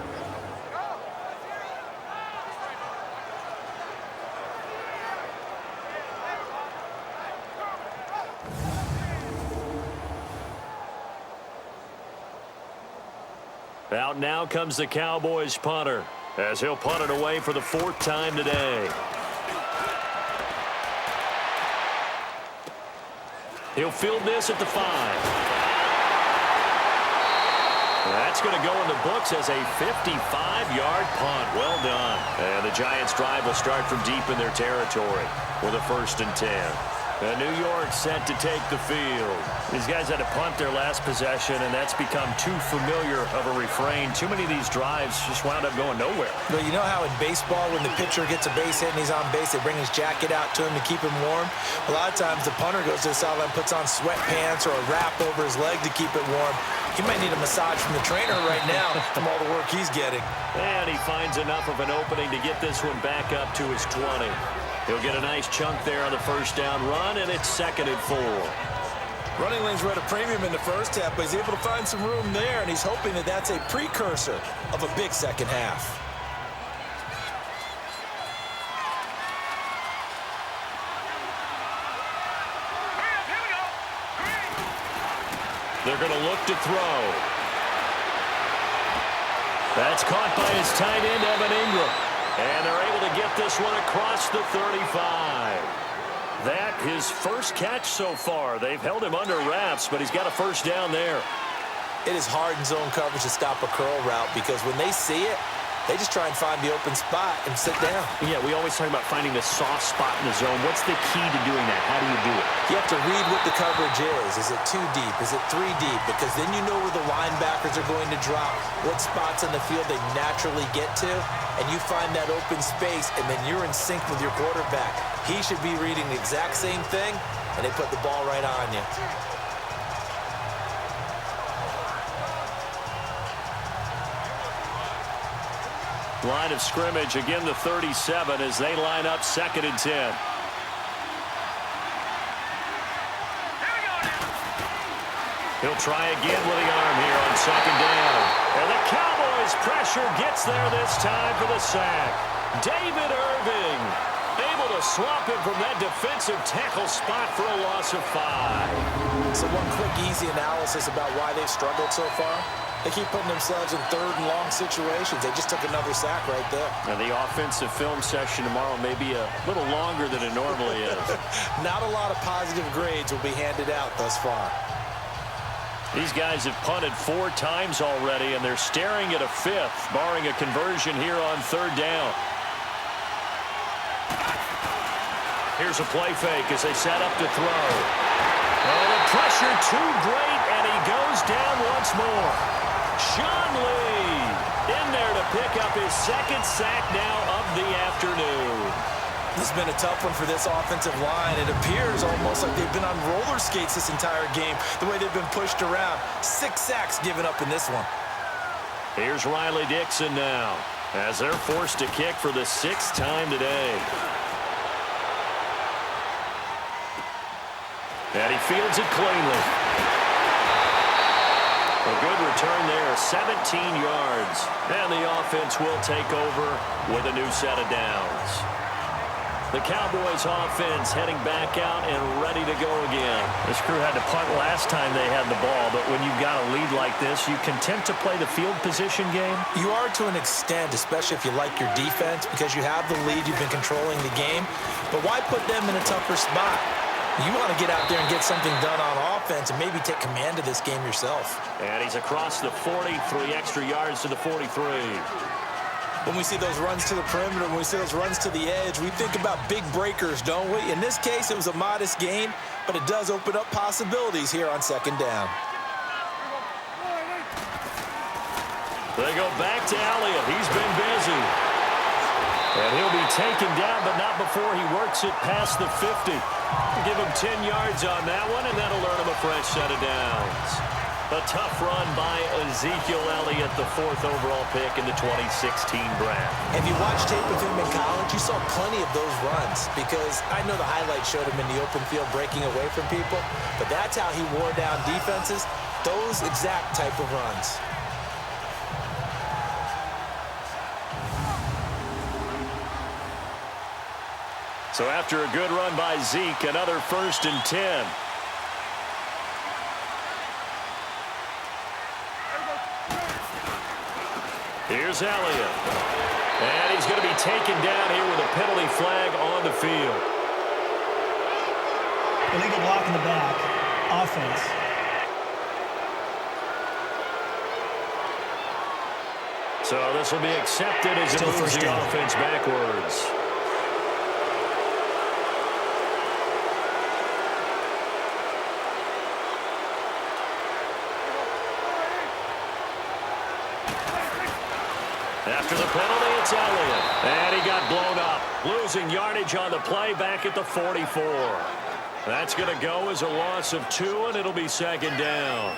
Speaker 2: Out now comes the Cowboys punter, as he'll punt it away for the 4th time today. He'll field this at the 5. That's going to go in the books as a 55-yard punt. Well done. And the Giants' drive will start from deep in their territory with a 1st and 10. And New York set to take the field. These guys had to punt their last possession, and that's become too familiar of a refrain. Too many of these drives just wound up going nowhere.
Speaker 3: Well, you know how in baseball, when the pitcher gets a base hit and he's on base, they bring his jacket out to him to keep him warm? A lot of times the punter goes to the sideline, puts on sweatpants or a wrap over his leg to keep it warm. He might need a massage from the trainer right now from all the work he's getting.
Speaker 2: And he finds enough of an opening to get this one back up to his 20. He'll get a nice chunk there on the 1st down run, and it's 2nd and 4.
Speaker 3: Running lanes were at a premium in the first half, but he's able to find some room there, and he's hoping that that's a precursor of a big second half.
Speaker 2: They're going to look to throw. That's caught by his tight end, Evan Ingram. And they're able to get this one across the 35. That his first catch so far. They've held him under wraps, but he's got a 1st down there.
Speaker 3: It is hard in zone coverage to stop a curl route because when they see it, they just try and find the open spot and sit down.
Speaker 2: Yeah, we always talk about finding the soft spot in the zone. What's the key to doing that? How do you do it?
Speaker 3: You have to read what the coverage is. Is it 2 deep? Is it 3 deep? Because then you know where the linebackers are going to drop, what spots on the field they naturally get to, and you find that open space, and then you're in sync with your quarterback. He should be reading the exact same thing, and they put the ball right on you.
Speaker 2: Line of scrimmage, again the 37 as they line up 2nd and 10. He'll try again with the arm here on 2nd down. And the Cowboys pressure gets there this time for the sack. David Irving able to swap him from that defensive tackle spot for a loss of 5.
Speaker 3: So one quick, easy analysis about why they've struggled so far. They keep putting themselves in 3rd and long situations. They just took another sack right there.
Speaker 2: Now the offensive film session tomorrow may be a little longer than it normally is.
Speaker 3: Not a lot of positive grades will be handed out thus far.
Speaker 2: These guys have punted 4 times already, and they're staring at a 5th, barring a conversion here on 3rd down. Here's a play fake as they set up to throw. Oh, the pressure too great, and he goes down once more. Sean Lee in there to pick up his 2nd sack now of the afternoon.
Speaker 3: This has been a tough one for this offensive line. It appears almost like they've been on roller skates this entire game, the way they've been pushed around. 6 sacks given up in this one.
Speaker 2: Here's Riley Dixon now, as they're forced to kick for the 6th time today. And he fields it cleanly. A good return there, 17 yards. And the offense will take over with a new set of downs. The Cowboys offense heading back out and ready to go again. This crew had to punt last time they had the ball, but when you've got a lead like this, you content to play the field position game? You
Speaker 3: are to an extent, especially if you like your defense, because you have the lead, you've been controlling the game. But why put them in a tougher spot? You want to get out there and get something done on offense and maybe take command of this game yourself.
Speaker 2: And he's across the 40, 3 extra yards to the 43.
Speaker 3: When we see those runs to the perimeter, when we see those runs to the edge, we think about big breakers, don't we? In this case, it was a modest gain, but it does open up possibilities here on 2nd down.
Speaker 2: They go back to Elliott. He's been busy. And he'll be taken down, but not before he works it past the 50. Give him 10 yards on that one, and that'll earn him a fresh set of downs. A tough run by Ezekiel Elliott, the 4th overall pick in the 2016 draft.
Speaker 3: If you watched tape of him in college, you saw plenty of those runs because I know the highlights showed him in the open field breaking away from people, but that's how he wore down defenses, those exact type of runs.
Speaker 2: So after a good run by Zeke, another 1st and 10. Here's Elliott. And he's going to be taken down here with a penalty flag on the field.
Speaker 5: Illegal block in the back. Offense.
Speaker 2: So this will be accepted as it
Speaker 5: Still
Speaker 2: moves
Speaker 5: first
Speaker 2: the
Speaker 5: down.
Speaker 2: offense backwards. After the penalty, it's Elliott. And he got blown up. Losing yardage on the play back at the 44. That's going to go as a loss of 2, and it'll be second down.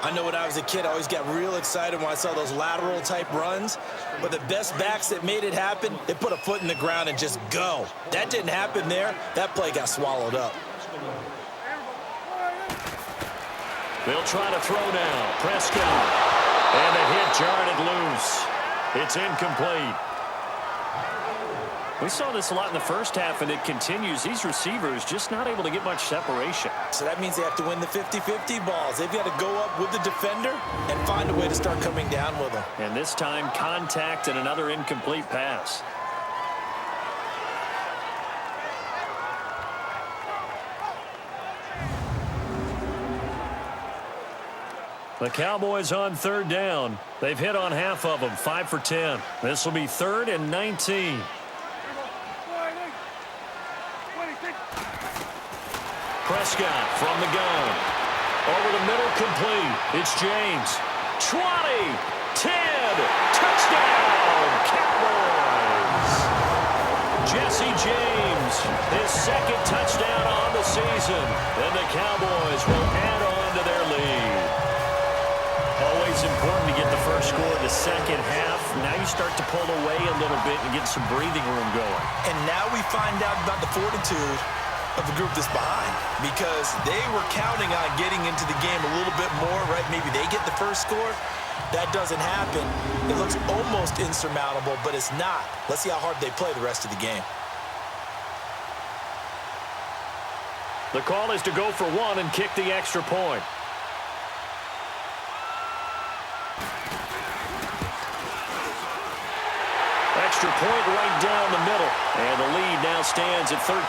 Speaker 3: I know when I was a kid, I always got real excited when I saw those lateral-type runs. But the best backs that made it happen, they put a foot in the ground and just go. That didn't happen there. That play got swallowed up.
Speaker 2: They'll try to throw now. Prescott. And the hit jarred it loose. It's incomplete. We saw this a lot in the first half, and it continues. These receivers just not able to get much separation.
Speaker 3: So that means they have to win the 50-50 balls. They've got to go up with the defender and find a way to start coming down with them.
Speaker 2: And this time, contact and another incomplete pass. The Cowboys on third down. They've hit on half of them, 5 for 10. This will be 3rd and 19. Prescott from the gun. Over the middle, complete. It's James. 20, 10, touchdown, Cowboys. Jesse James, his 2nd touchdown on the season. And the Cowboys will add on to their lead. Always important to get the first score in the second half. Now you start to pull away a little bit and get some breathing room going.
Speaker 3: And now we find out about the fortitude of the group that's behind, because they were counting on getting into the game a little bit more, right? Maybe they get the first score. That doesn't happen. It looks almost insurmountable, but it's not. Let's see how hard they play the rest of the game.
Speaker 2: The call is to go for 1 and kick the extra point. Extra point right down the middle. And the lead now stands at 13.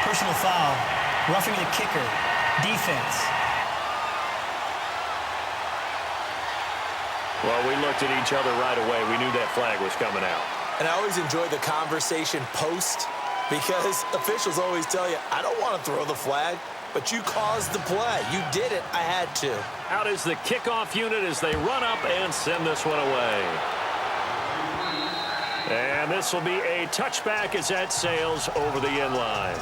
Speaker 5: Personal foul. Roughing the kicker. Defense.
Speaker 2: Well, we looked at each other right away. We knew that flag was coming out.
Speaker 3: And I always enjoy the conversation post, because officials always tell you, I don't want to throw the flag, but you caused the play. You did it. I had to.
Speaker 2: Out is the kickoff unit as they run up and send this one away. And this will be a touchback as that sails over the end line.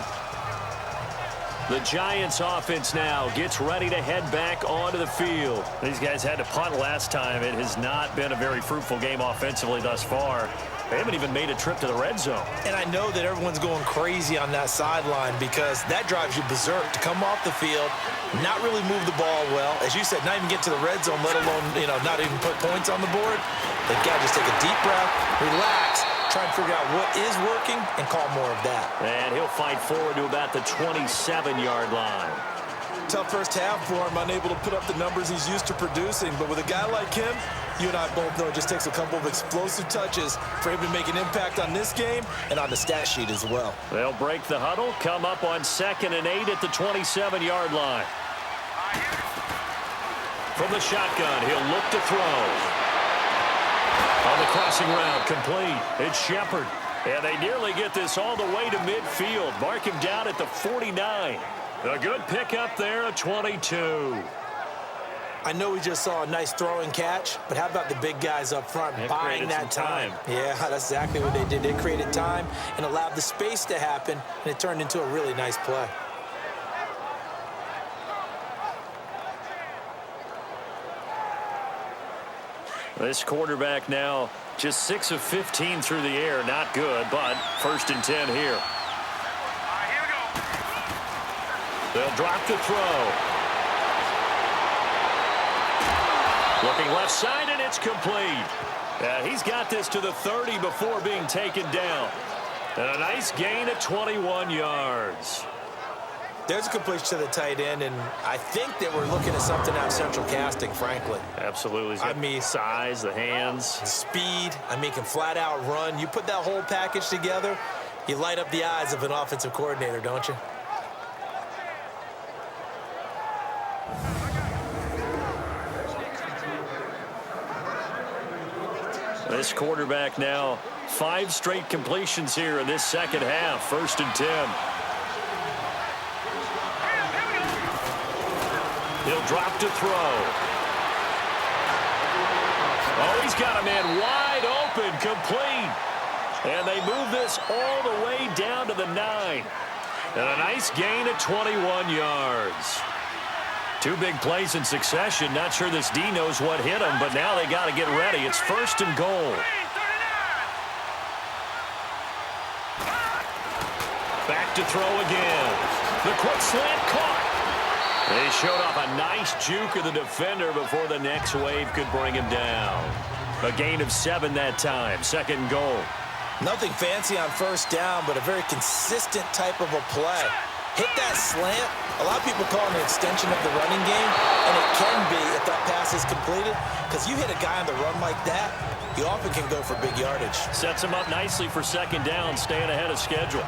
Speaker 2: The Giants offense now gets ready to head back onto the field. These guys had to punt last time. It has not been a very fruitful game offensively thus far. They haven't even made a trip to the red zone.
Speaker 3: And I know that everyone's going crazy on that sideline, because that drives you berserk to come off the field, not really move the ball well. As you said, not even get to the red zone, let alone, not even put points on the board. They've got to just take a deep breath, relax, try and figure out what is working and call more of that.
Speaker 2: And he'll fight forward to about the 27-yard line.
Speaker 3: Tough first half for him, unable to put up the numbers he's used to producing. But with a guy like him, you and I both know it just takes a couple of explosive touches for him to make an impact on this game and on the stat sheet as well.
Speaker 2: They'll break the huddle, come up on 2nd and 8 at the 27-yard line. From the shotgun, he'll look to throw. On the crossing route, complete. It's Shepard. And they nearly get this all the way to midfield. Mark him down at the 49. A good pickup there, a 22.
Speaker 3: I know we just saw a nice throwing catch, but how about the big guys up front buying that time? Yeah, that's exactly what they did. They created time and allowed the space to happen, and it turned into a really nice play.
Speaker 2: This quarterback now just 6 of 15 through the air. Not good, but 1st and 10 here. They'll drop the throw. Looking left side, and it's complete. He's got this to the 30 before being taken down. And a nice gain at 21 yards.
Speaker 3: There's a completion to the tight end, and I think that we're looking at something out of central casting, frankly.
Speaker 2: Absolutely. I mean, size, the hands.
Speaker 3: Speed. I mean, can flat out run. You put that whole package together, you light up the eyes of an offensive coordinator, don't you?
Speaker 2: This quarterback now, 5 straight completions here in this second half. 1st and 10. He'll drop to throw. Oh, he's got a man wide open, complete. And they move this all the way down to the 9. And a nice gain at 21 yards. 2 big plays in succession. Not sure this D knows what hit him, but now they got to get ready. It's 1st and goal. Back to throw again. The quick slant caught. They showed off a nice juke of the defender before the next wave could bring him down. A gain of 7 that time. 2nd and goal.
Speaker 3: Nothing fancy on 1st down, but a very consistent type of a play. Hit that slant. A lot of people call it an extension of the running game, and it can be if that pass is completed, because you hit a guy on the run like that, you often can go for big yardage.
Speaker 2: Sets him up nicely for 2nd down, staying ahead of schedule.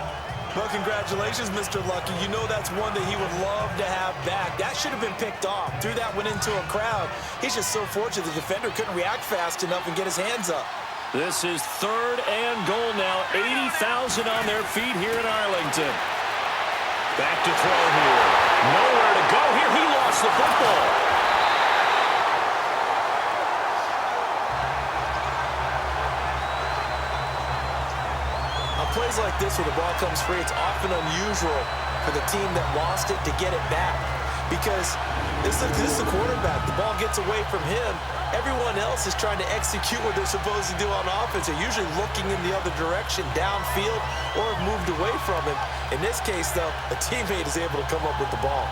Speaker 3: Well, congratulations, Mr. Lucky. You know that's one that he would love to have back. That should have been picked off. Threw that one into a crowd. He's just so fortunate the defender couldn't react fast enough and get his hands up.
Speaker 2: This is 3rd and goal now. 80,000 on their feet here in Arlington. Back to throw here. Nowhere to go here. He lost the football.
Speaker 3: Plays like this where the ball comes free, it's often unusual for the team that lost it to get it back, because this is the quarterback. The ball gets away from him. Everyone else is trying to execute what they're supposed to do on offense. They're usually looking in the other direction, downfield, or have moved away from him. In this case, though, a teammate is able to come up with the ball.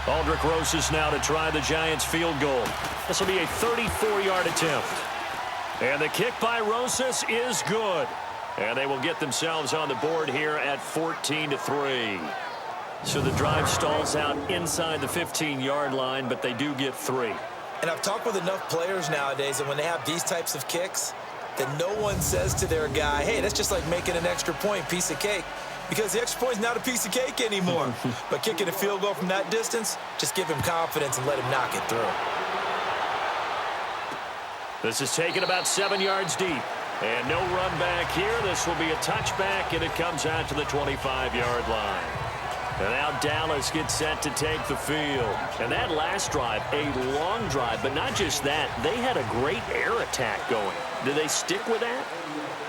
Speaker 2: Aldrich Rosas now to try the Giants field goal. This will be a 34-yard attempt. And the kick by Rosas is good. And they will get themselves on the board here at 14-3. So the drive stalls out inside the 15-yard line, but they do get 3.
Speaker 3: And I've talked with enough players nowadays, and when they have these types of kicks, that no one says to their guy, hey, that's just like making an extra point, piece of cake. Because the extra point is not a piece of cake anymore. But kicking a field goal from that distance, just give him confidence and let him knock it through.
Speaker 2: This is taken about 7 yards deep. And no run back here. This will be a touchback, and it comes out to the 25-yard line. And now Dallas gets set to take the field. And that last drive, a long drive, but not just that. They had a great air attack going. Do they stick with that?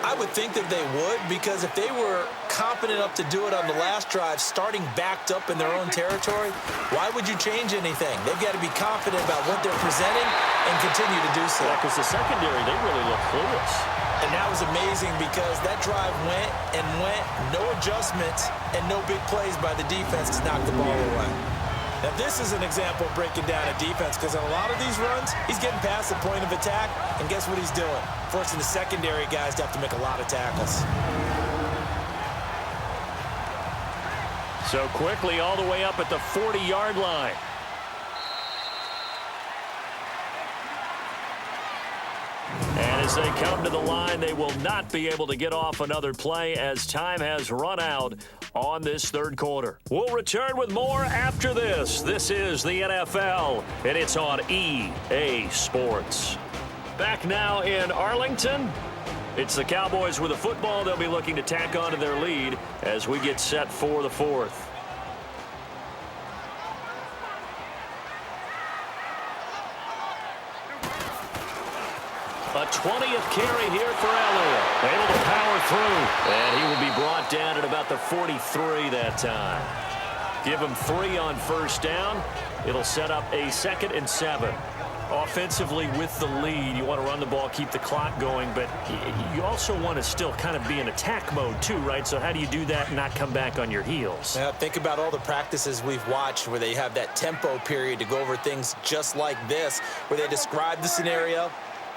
Speaker 3: I would think that they would, because if they were confident enough to do it on the last drive, starting backed up in their own territory, why would you change anything? They've got to be confident about what they're presenting and continue to do so.
Speaker 2: Yeah, because the secondary, they really look clueless.
Speaker 3: And that was amazing because that drive went and went, no adjustments, and no big plays by the defense to knock the ball away. Now, this is an example of breaking down a defense, because on a lot of these runs, he's getting past the point of attack, and guess what he's doing? Forcing the secondary guys to have to make a lot of tackles.
Speaker 2: So quickly all the way up at the 40-yard line. And as they come to the line, they will not be able to get off another play as time has run out on this third quarter. We'll return with more after this. This is the NFL, and it's on EA Sports. Back now in Arlington. It's the Cowboys with the football. They'll be looking to tack on to their lead as we get set for the fourth. A 20th carry here for Elliott. Able to power through. And he will be brought down at about the 43 that time. Give him 3 on first down. It'll set up a 2nd and 7. Offensively with the lead, you want to run the ball, keep the clock going, but you also want to still kind of be in attack mode too, right? So how do you do that and not come back on your heels?
Speaker 3: Yeah, think about all the practices we've watched where they have that tempo period to go over things just like this, where they describe the scenario,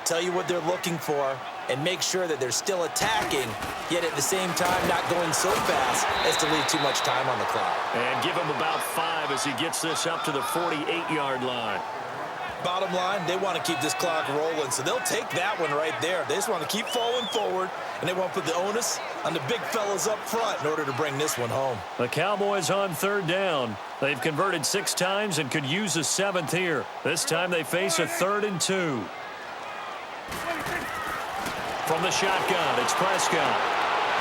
Speaker 3: tell you what they're looking for, and make sure that they're still attacking, yet at the same time not going so fast as to leave too much time on the clock.
Speaker 2: And give him about 5 as he gets this up to the 48-yard line.
Speaker 3: Bottom line, they want to keep this clock rolling, so they'll take that one right there. They just want to keep falling forward, and they want to put the onus on the big fellas up front in order to bring this one home.
Speaker 2: The Cowboys on 3rd down. They've converted 6 times and could use a 7th here. This time they face a 3rd and 2. From the shotgun, it's Prescott.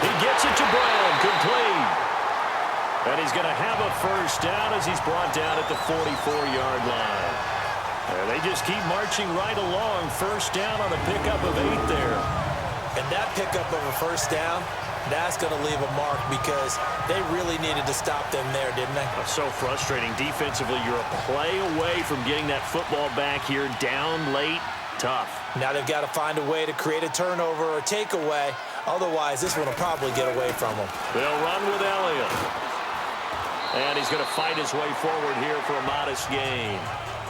Speaker 2: He gets it to Brown, complete. And he's going to have a 1st down as he's brought down at the 44-yard line. And they just keep marching right along. 1st down on a pickup of 8 there.
Speaker 3: And that pickup of a 1st down, that's going to leave a mark because they really needed to stop them there, didn't they?
Speaker 2: So frustrating. Defensively, you're a play away from getting that football back here. Down late, tough.
Speaker 3: Now they've got to find a way to create a turnover or takeaway. Otherwise, this one will probably get away from them.
Speaker 2: They'll run with Elliott. And he's going to fight his way forward here for a modest gain.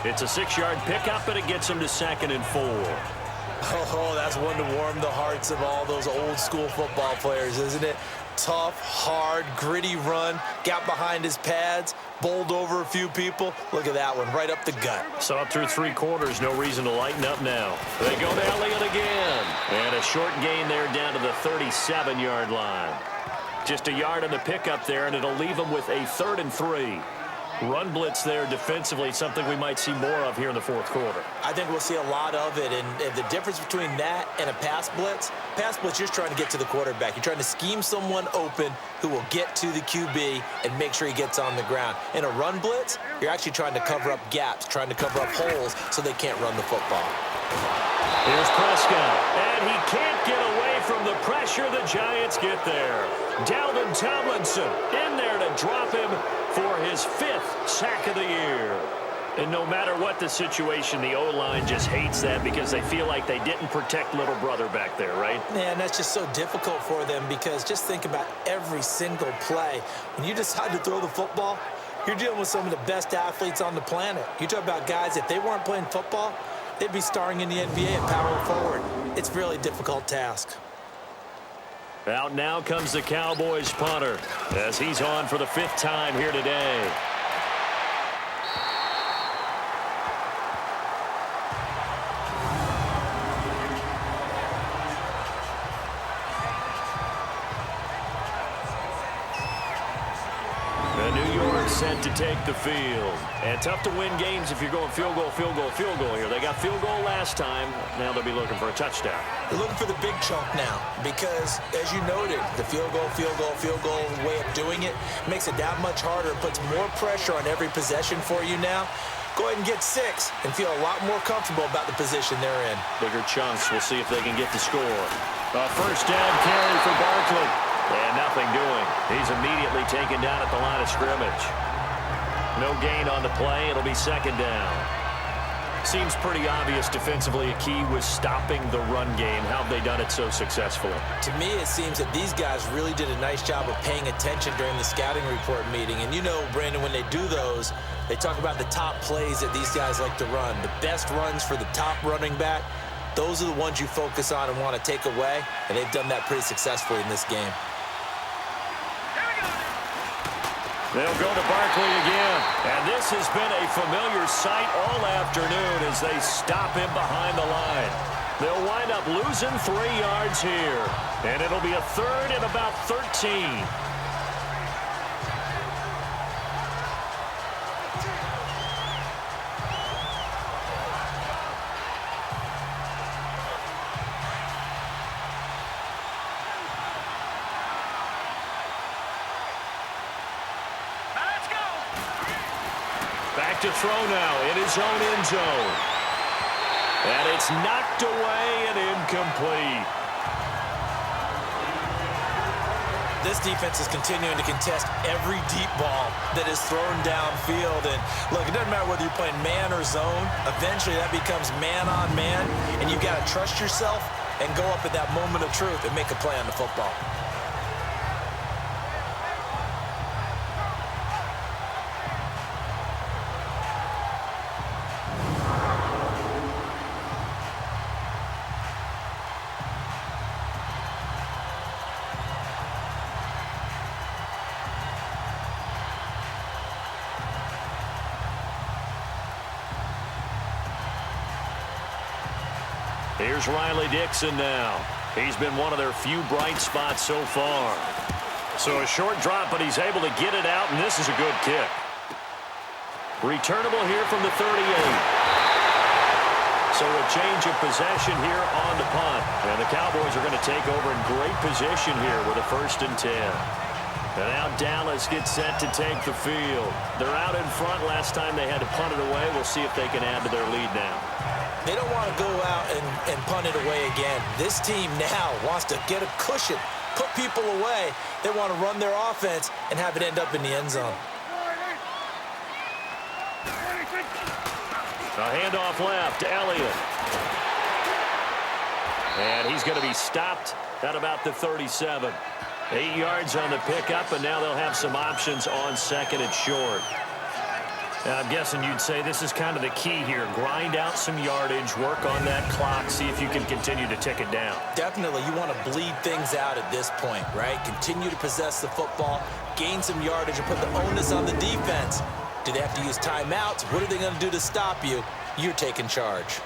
Speaker 2: It's a 6-yard pickup, and it gets him to 2nd and 4.
Speaker 3: Oh, that's one to warm the hearts of all those old-school football players, isn't it? Tough, hard, gritty run, got behind his pads, bowled over a few people. Look at that one, right up the gut.
Speaker 2: So up through 3 quarters, no reason to lighten up now. They go to Elliott again. And a short gain there down to the 37-yard line. Just a yard on the pickup there, and it'll leave them with a 3rd and 3. Run blitz there defensively, something we might see more of here in the 4th quarter.
Speaker 3: I think we'll see a lot of it, and the difference between that and a pass blitz, you're just trying to get to the quarterback. You're trying to scheme someone open who will get to the QB and make sure he gets on the ground. In a run blitz, you're actually trying to cover up gaps, trying to cover up holes so they can't run the football.
Speaker 2: Here's Prescott, and he can't get away from the pressure. The Giants get there. Dalvin Tomlinson in there to drop him for his 5th sack of the year. And no matter what the situation, the O-line just hates that because they feel like they didn't protect little brother back there, right?
Speaker 3: Yeah, and that's just so difficult for them because just think about every single play. When you decide to throw the football, you're dealing with some of the best athletes on the planet. You talk about guys, if they weren't playing football, they'd be starring in the NBA and power forward. It's a really difficult task.
Speaker 2: Out now comes the Cowboys punter as he's on for the 5th time here today. The New York set to take the field. And tough to win games if you're going field goal, field goal, field goal here. They got field goal last time. Now they'll be looking for a touchdown.
Speaker 3: They're looking for the big chunk now because, as you noted, the field goal way of doing it makes it that much harder. It puts more pressure on every possession for you now. Go ahead and get 6 and feel a lot more comfortable about the position they're in.
Speaker 2: Bigger chunks. We'll see if they can get the score. A 1st down carry for Barkley. And nothing doing. He's immediately taken down at the line of scrimmage. No gain on the play. It'll be 2nd down. Seems pretty obvious defensively a key was stopping the run game. How have they done it so successfully?
Speaker 3: To me, it seems that these guys really did a nice job of paying attention during the scouting report meeting. And you know, Brandon, when they do those, they talk about the top plays that these guys like to run. The best runs for the top running back, those are the ones you focus on and want to take away. And they've done that pretty successfully in this game.
Speaker 2: They'll go to Barkley again. And this has been a familiar sight all afternoon as they stop him behind the line. They'll wind up losing 3 yards here. And it'll be a 3rd and about 13. Back to throw now in his own end zone. And it's knocked away and incomplete.
Speaker 3: this defense is continuing to contest every deep ball that is thrown downfield. And look, it doesn't matter whether you're playing man or zone. Eventually, that becomes man on man, and you've got to trust yourself and go up at that moment of truth and make a play on the football.
Speaker 2: Here's Riley Dixon now. He's been one of their few bright spots so far. So a short drop, but he's able to get it out, and this is a good kick. Returnable here from the 38. So a change of possession here on the punt. And the Cowboys are going to take over in great position here with a 1st and 10. And now Dallas gets set to take the field. They're out in front. Last time they had to punt it away. We'll see if they can add to their lead now.
Speaker 3: They don't want to go out and punt it away again. This team now wants to get a cushion, put people away. They want to run their offense and have it end up in the end zone.
Speaker 2: A handoff left to Elliott. And he's going to be stopped at about the 37. 8 yards on the pickup, and now they'll have some options on 2nd and short. I'm guessing you'd say this is kind of the key here. Grind out some yardage, work on that clock, see if you can continue to tick it down.
Speaker 3: Definitely. You want to bleed things out at this point, right? Continue to possess the football, gain some yardage, and put the onus on the defense. Do they have to use timeouts? What are they going to do to stop you? You're taking charge.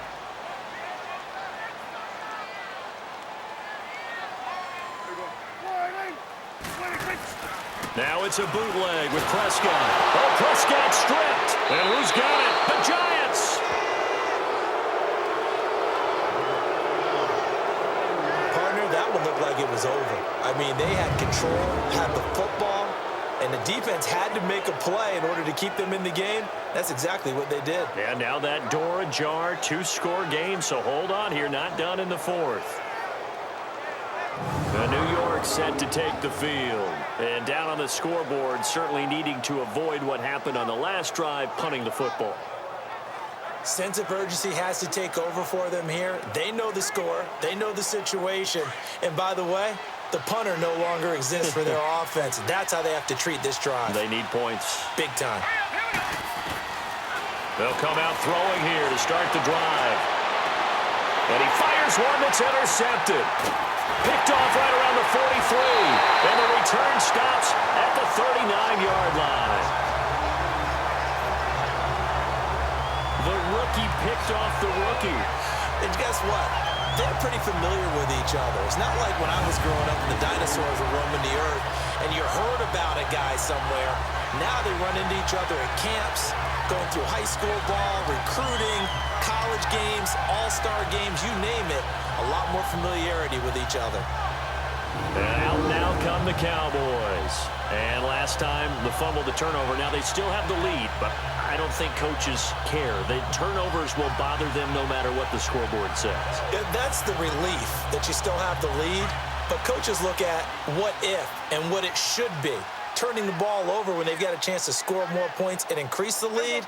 Speaker 2: Now it's a bootleg with Prescott. Oh, Prescott stripped. And who's got it? The Giants.
Speaker 3: Partner, that one looked like it was over. I mean, they had control, had the football, and the defense had to make a play in order to keep them in the game. That's exactly what they did.
Speaker 2: Yeah, now that door ajar, 2-score game, so hold on here, not done in the 4th. New York set to take the field. And down on the scoreboard, certainly needing to avoid what happened on the last drive, punting the football.
Speaker 3: Sense of urgency has to take over for them here. They know the score. They know the situation. And by the way, the punter no longer exists for their offense. That's how they have to treat this drive.
Speaker 2: They need points.
Speaker 3: Big time.
Speaker 2: They'll come out throwing here to start the drive. And he fires one that's intercepted. Picked off right around the 43. And the return stops at the 39-yard line. The rookie picked off the rookie.
Speaker 3: And guess what? They're pretty familiar with each other. It's not like when I was growing up and the dinosaurs were roaming the earth and you heard about a guy somewhere. Now they run into each other at camps, going through high school ball, recruiting, college games, all-star games, you name it. A lot more familiarity with each other.
Speaker 2: And out now come the Cowboys. And last time, the fumble, the turnover. Now they still have the lead, but I don't think coaches care. The turnovers will bother them no matter what the scoreboard says.
Speaker 3: Yeah, that's the relief that you still have the lead, but coaches look at what if and what it should be. Turning the ball over when they've got a chance to score more points and increase the lead,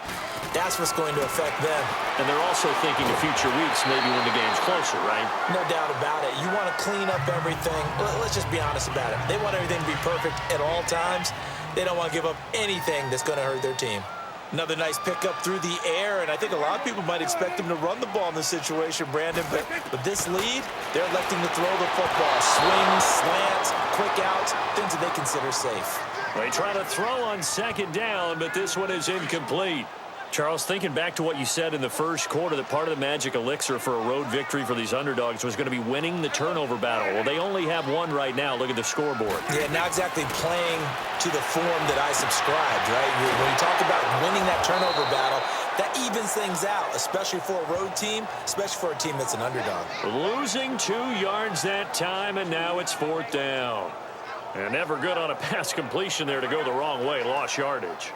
Speaker 3: that's what's going to affect them.
Speaker 2: And they're also thinking of future weeks, maybe when the game's closer, right?
Speaker 3: No doubt about it. You want to clean up everything. Let's just be honest about it. They want everything to be perfect at all times. They don't want to give up anything that's going to hurt their team. Another nice pickup through the air, and I think a lot of people might expect them to run the ball in this situation, Brandon, but with this lead, they're electing to throw the football. Swings, slants, quick outs, things that they consider safe.
Speaker 2: They try to throw on 2nd down, but this one is incomplete. Charles, thinking back to what you said in the first quarter, that part of the magic elixir for a road victory for these underdogs was going to be winning the turnover battle. Well, they only have one right now. Look at the scoreboard.
Speaker 3: Yeah, not exactly playing to the form that I subscribed, right? When you talk about winning that turnover battle, that evens things out, especially for a road team, especially for a team that's an underdog.
Speaker 2: Losing 2 yards that time, and now it's 4th down. And never good on a pass completion there to go the wrong way. Lost yardage.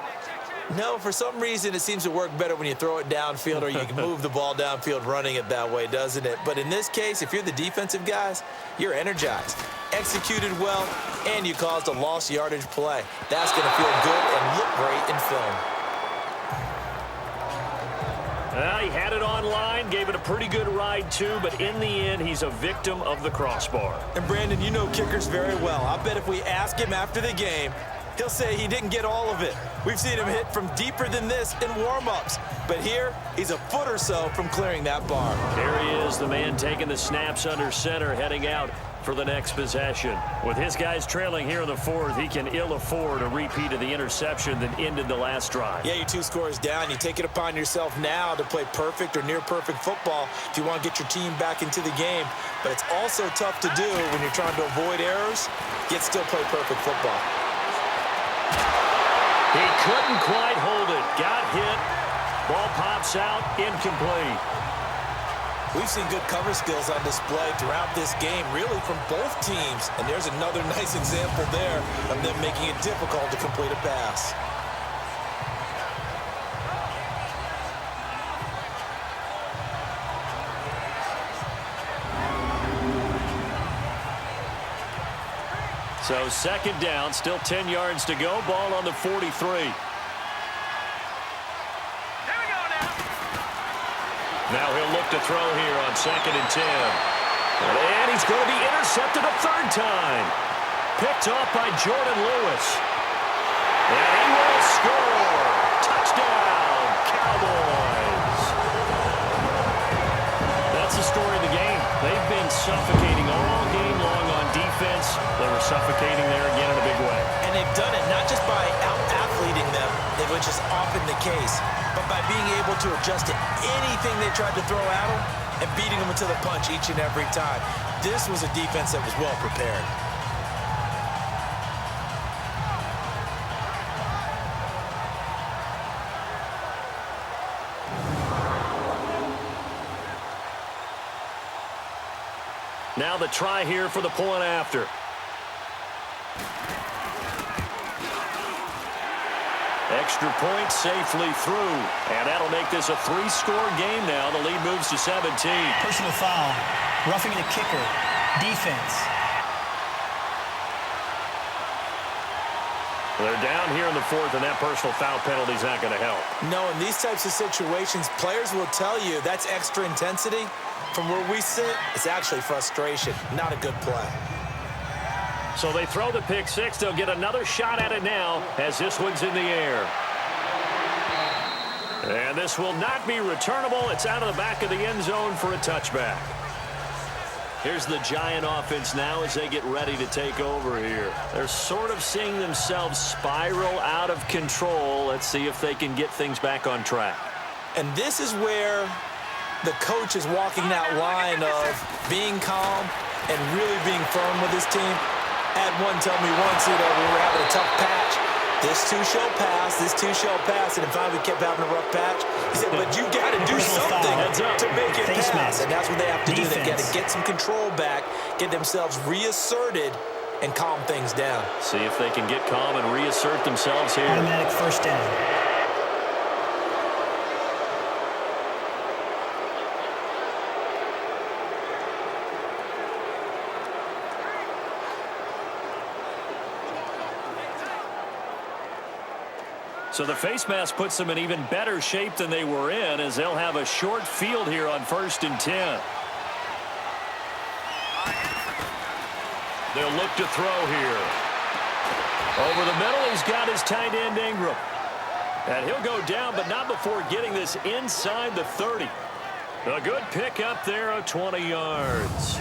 Speaker 3: No, for some reason it seems to work better when you throw it downfield or you can move the ball downfield running it that way, doesn't it? But in this case, if you're the defensive guys, you're energized, executed well, and you caused a lost yardage play. That's going to feel good and look great in film.
Speaker 2: He had it online, gave it a pretty good ride too, but in the end, he's a victim of the crossbar.
Speaker 3: And Brandon, you know kickers very well. I bet if we ask him after the game, he'll say he didn't get all of it. We've seen him hit from deeper than this in warm-ups. But here, he's a foot or so from clearing that bar.
Speaker 2: There he is, the man taking the snaps under center, heading out for the next possession. With his guys trailing here in the fourth, he can ill afford a repeat of the interception that ended the last drive.
Speaker 3: Yeah, you're 2 scores down. You take it upon yourself now to play perfect or near-perfect football if you want to get your team back into the game. But it's also tough to do when you're trying to avoid errors, yet still play perfect football.
Speaker 2: He couldn't quite hold it. Got hit. Ball pops out, incomplete.
Speaker 3: We've seen good cover skills on display throughout this game, really from both teams. And there's another nice example there of them making it difficult to complete a pass.
Speaker 2: So second down, still 10 yards to go. Ball on the 43. Now he'll look to throw here on 2nd and 10. And he's going to be intercepted a third time. Picked off by Jordan Lewis. And he will score. Touchdown, Cowboys. That's the story of the game. They've been suffocating all game long on defense. They were suffocating there again in a big way.
Speaker 3: And they've done it not just by out-athleting them, which is often the case, but by being able to adjust to anything they tried to throw at them and beating them into the punch each and every time. This was a defense that was well prepared.
Speaker 2: Now the try here for the point after. Extra point safely through. And that'll make this a 3-score game now. The lead moves to 17.
Speaker 5: Personal foul. Roughing the kicker. Defense.
Speaker 2: They're down here in the fourth, and that personal foul penalty is not going to help.
Speaker 3: No, in these types of situations, players will tell you that's extra intensity. From where we sit, it's actually frustration. Not a good play.
Speaker 2: So they throw the pick six. They'll get another shot at it now as this one's in the air. And this will not be returnable. It's out of the back of the end zone for a touchback. Here's the Giant offense now as they get ready to take over here. They're sort of seeing themselves spiral out of control. Let's see if they can get things back on track.
Speaker 3: And this is where the coach is walking that line of being calm and really being firm with his team. I had one tell me once, we were having a tough patch. This too shall pass, this too shall pass. And then finally we kept having a rough patch. He said, but you got to do something to make it pass. And that's what they have to do. They've got to get some control back, get themselves reasserted, and calm things down.
Speaker 2: See if they can get calm and reassert themselves here.
Speaker 5: Automatic first down.
Speaker 2: So the face mask puts them in even better shape than they were in, as they'll have a short field here on 1st and 10. They'll look to throw here. Over the middle, he's got his tight end Ingram. And he'll go down, but not before getting this inside the 30. A good pick up there of 20 yards.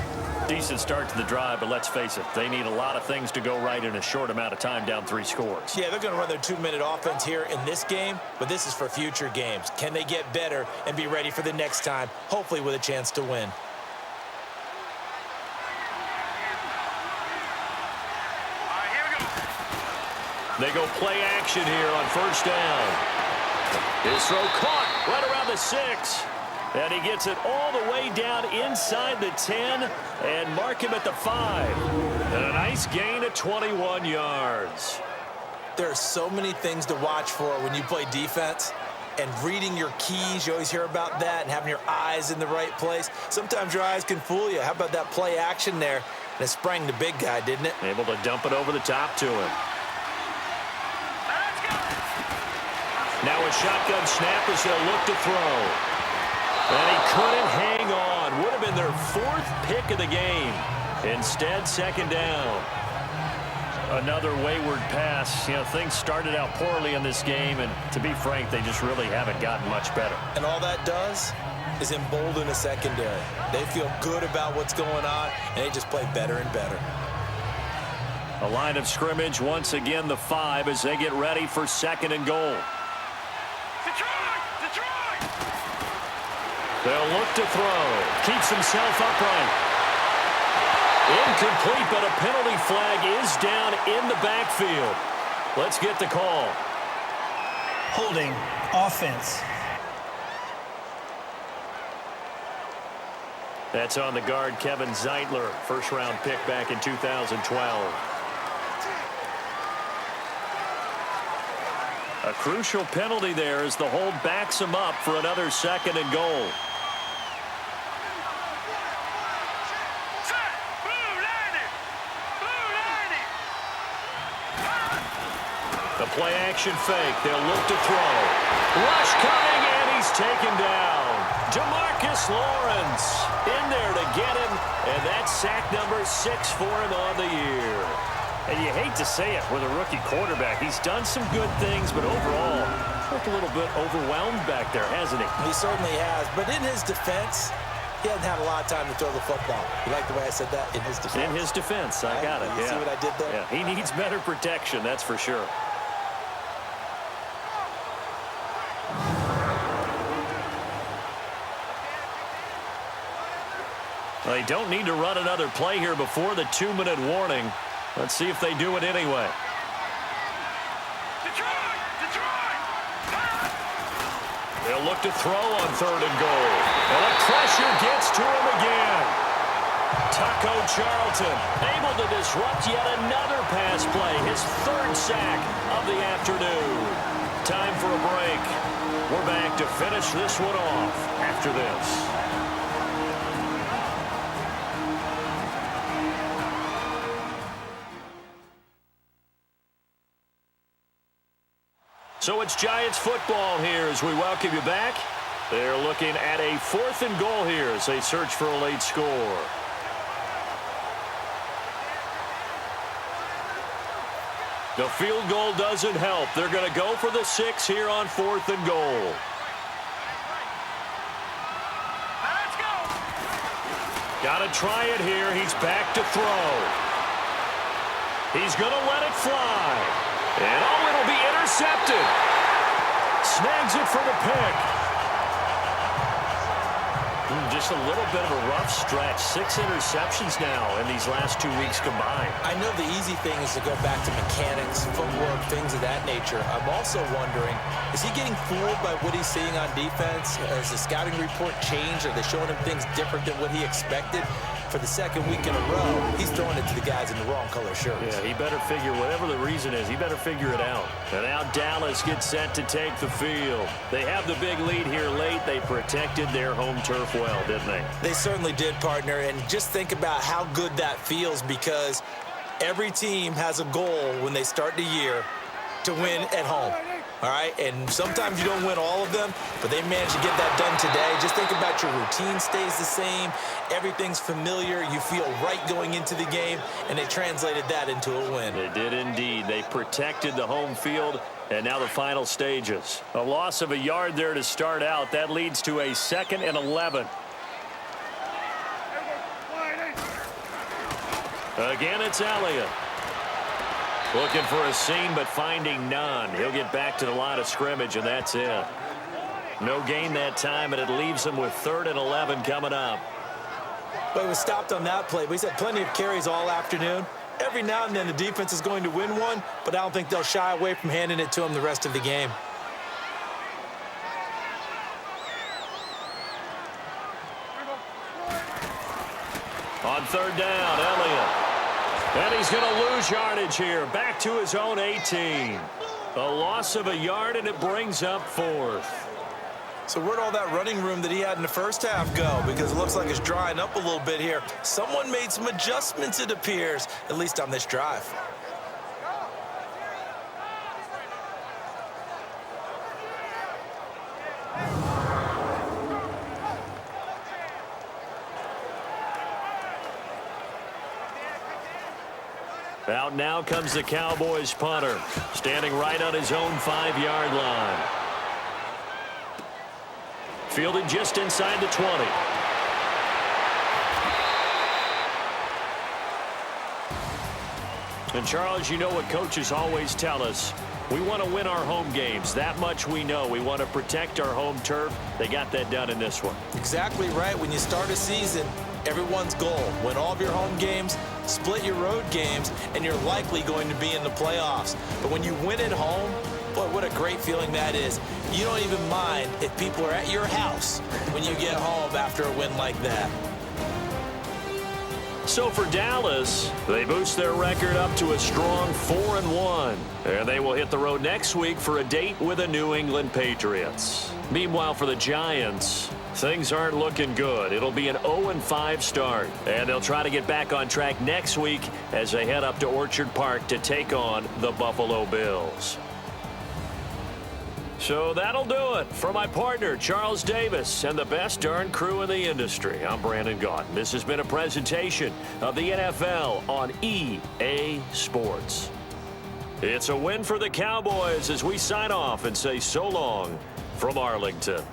Speaker 2: Decent start to the drive, but let's face it, they need a lot of things to go right in a short amount of time, down 3 scores.
Speaker 3: Yeah, they're going to run their 2-minute offense here in this game, but this is for future games. Can they get better and be ready for the next time, hopefully with a chance to win?
Speaker 2: They go play action here on 1st down. His throw caught right around the 6. And he gets it all the way down inside the 10 and mark him at the 5. And a nice gain of 21 yards.
Speaker 3: There are so many things to watch for when you play defense. And reading your keys, you always hear about that, and having your eyes in the right place. Sometimes your eyes can fool you. How about that play action there? And it sprang the big guy, didn't it?
Speaker 2: Able to dump it over the top to him. Now a shotgun snap as they'll look to throw. And he couldn't hang on. Would have been their 4th pick of the game. Instead, 2nd down. Another wayward pass. You know, things started out poorly in this game, and to be frank, they just really haven't gotten much better.
Speaker 3: And all that does is embolden the secondary. They feel good about what's going on, and they just play better and better.
Speaker 2: A line of scrimmage, once again, the 5 as they get ready for 2nd and goal. They'll look to throw. Keeps himself upright. Incomplete, but a penalty flag is down in the backfield. Let's get the call.
Speaker 5: Holding, offense.
Speaker 2: That's on the guard, Kevin Zeitler, first-round pick back in 2012. A crucial penalty there as the hold backs him up for another 2nd and goal. The play-action fake. They'll look to throw. Rush coming, and he's taken down. Demarcus Lawrence in there to get him, and that's sack number 6 for him on the year. And you hate to say it with a rookie quarterback. He's done some good things, but overall, looked a little bit overwhelmed back there, hasn't he?
Speaker 3: He certainly has, but in his defense, he hasn't had a lot of time to throw the football. You like the way I said that? In his defense.
Speaker 2: In his defense, I got it.
Speaker 3: You see what I did there?
Speaker 2: Yeah, he needs better protection, that's for sure. They don't need to run another play here before the 2-minute warning. Let's see if they do it anyway. They'll look to throw on 3rd and goal. And the pressure gets to him again. Taco Charlton able to disrupt yet another pass play. His 3rd sack of the afternoon. Time for a break. We're back to finish this one off after this. So it's Giants football here as we welcome you back. They're looking at a 4th and goal here as they search for a late score. The field goal doesn't help. They're going to go for the 6 here on 4th and goal. Let's go. Got to try it here. He's back to throw. He's going to let it fly. And oh, it'll be intercepted. Snags it for the pick. Just a little bit of a rough stretch. 6 interceptions now in these last 2 weeks combined.
Speaker 3: I know the easy thing is to go back to mechanics, footwork, things of that nature. I'm also wondering, is he getting fooled by what he's seeing on defense? Has the scouting report changed? Are they showing him things different than what he expected? For the 2nd week in a row, he's throwing it to the guys in the wrong color shirts.
Speaker 2: Yeah, he better figure, whatever the reason is, he better figure it out. And now Dallas gets set to take the field. They have the big lead here late. They protected their home turf well, didn't they?
Speaker 3: They certainly did, partner. And just think about how good that feels, because every team has a goal when they start the year to win at home. All right, and sometimes you don't win all of them, but they managed to get that done today. Just think about your routine stays the same. Everything's familiar. You feel right going into the game, and they translated that into a win.
Speaker 2: They did indeed. They protected the home field, and now the final stages. A loss of a yard there to start out. That leads to a 2nd and 11. Again, it's Elliott. Looking for a seam, but finding none. He'll get back to the line of scrimmage, and that's it. No gain that time, and it leaves him with 3rd and 11 coming up.
Speaker 3: But he was stopped on that play. But he's had plenty of carries all afternoon. Every now and then the defense is going to win one, but I don't think they'll shy away from handing it to him the rest of the game.
Speaker 2: On 3rd down, Elliott. And he's going to lose yardage here. Back to his own 18. A loss of a yard, and it brings up 4th.
Speaker 3: So where'd all that running room that he had in the first half go? Because it looks like it's drying up a little bit here. Someone made some adjustments, it appears, at least on this drive.
Speaker 2: Out now comes the Cowboys punter, standing right on his own 5-yard line. Fielded just inside the 20. And Charles, you know what coaches always tell us. We want to win our home games. That much we know. We want to protect our home turf. They got that done in this one.
Speaker 3: Exactly right. When you start a season, everyone's goal, win all of your home games, split your road games, and you're likely going to be in the playoffs. But when you win at home, boy, what a great feeling that is. You don't even mind if people are at your house when you get home after a win like that.
Speaker 2: So for Dallas, they boost their record up to a strong 4-1. And they will hit the road next week for a date with the New England Patriots. Meanwhile, for the Giants, things aren't looking good. It'll be an 0-5 start. And they'll try to get back on track next week as they head up to Orchard Park to take on the Buffalo Bills. So that'll do it. For my partner, Charles Davis, and the best darn crew in the industry, I'm Brandon Gaudin. This has been a presentation of the NFL on EA Sports. It's a win for the Cowboys as we sign off and say so long from Arlington.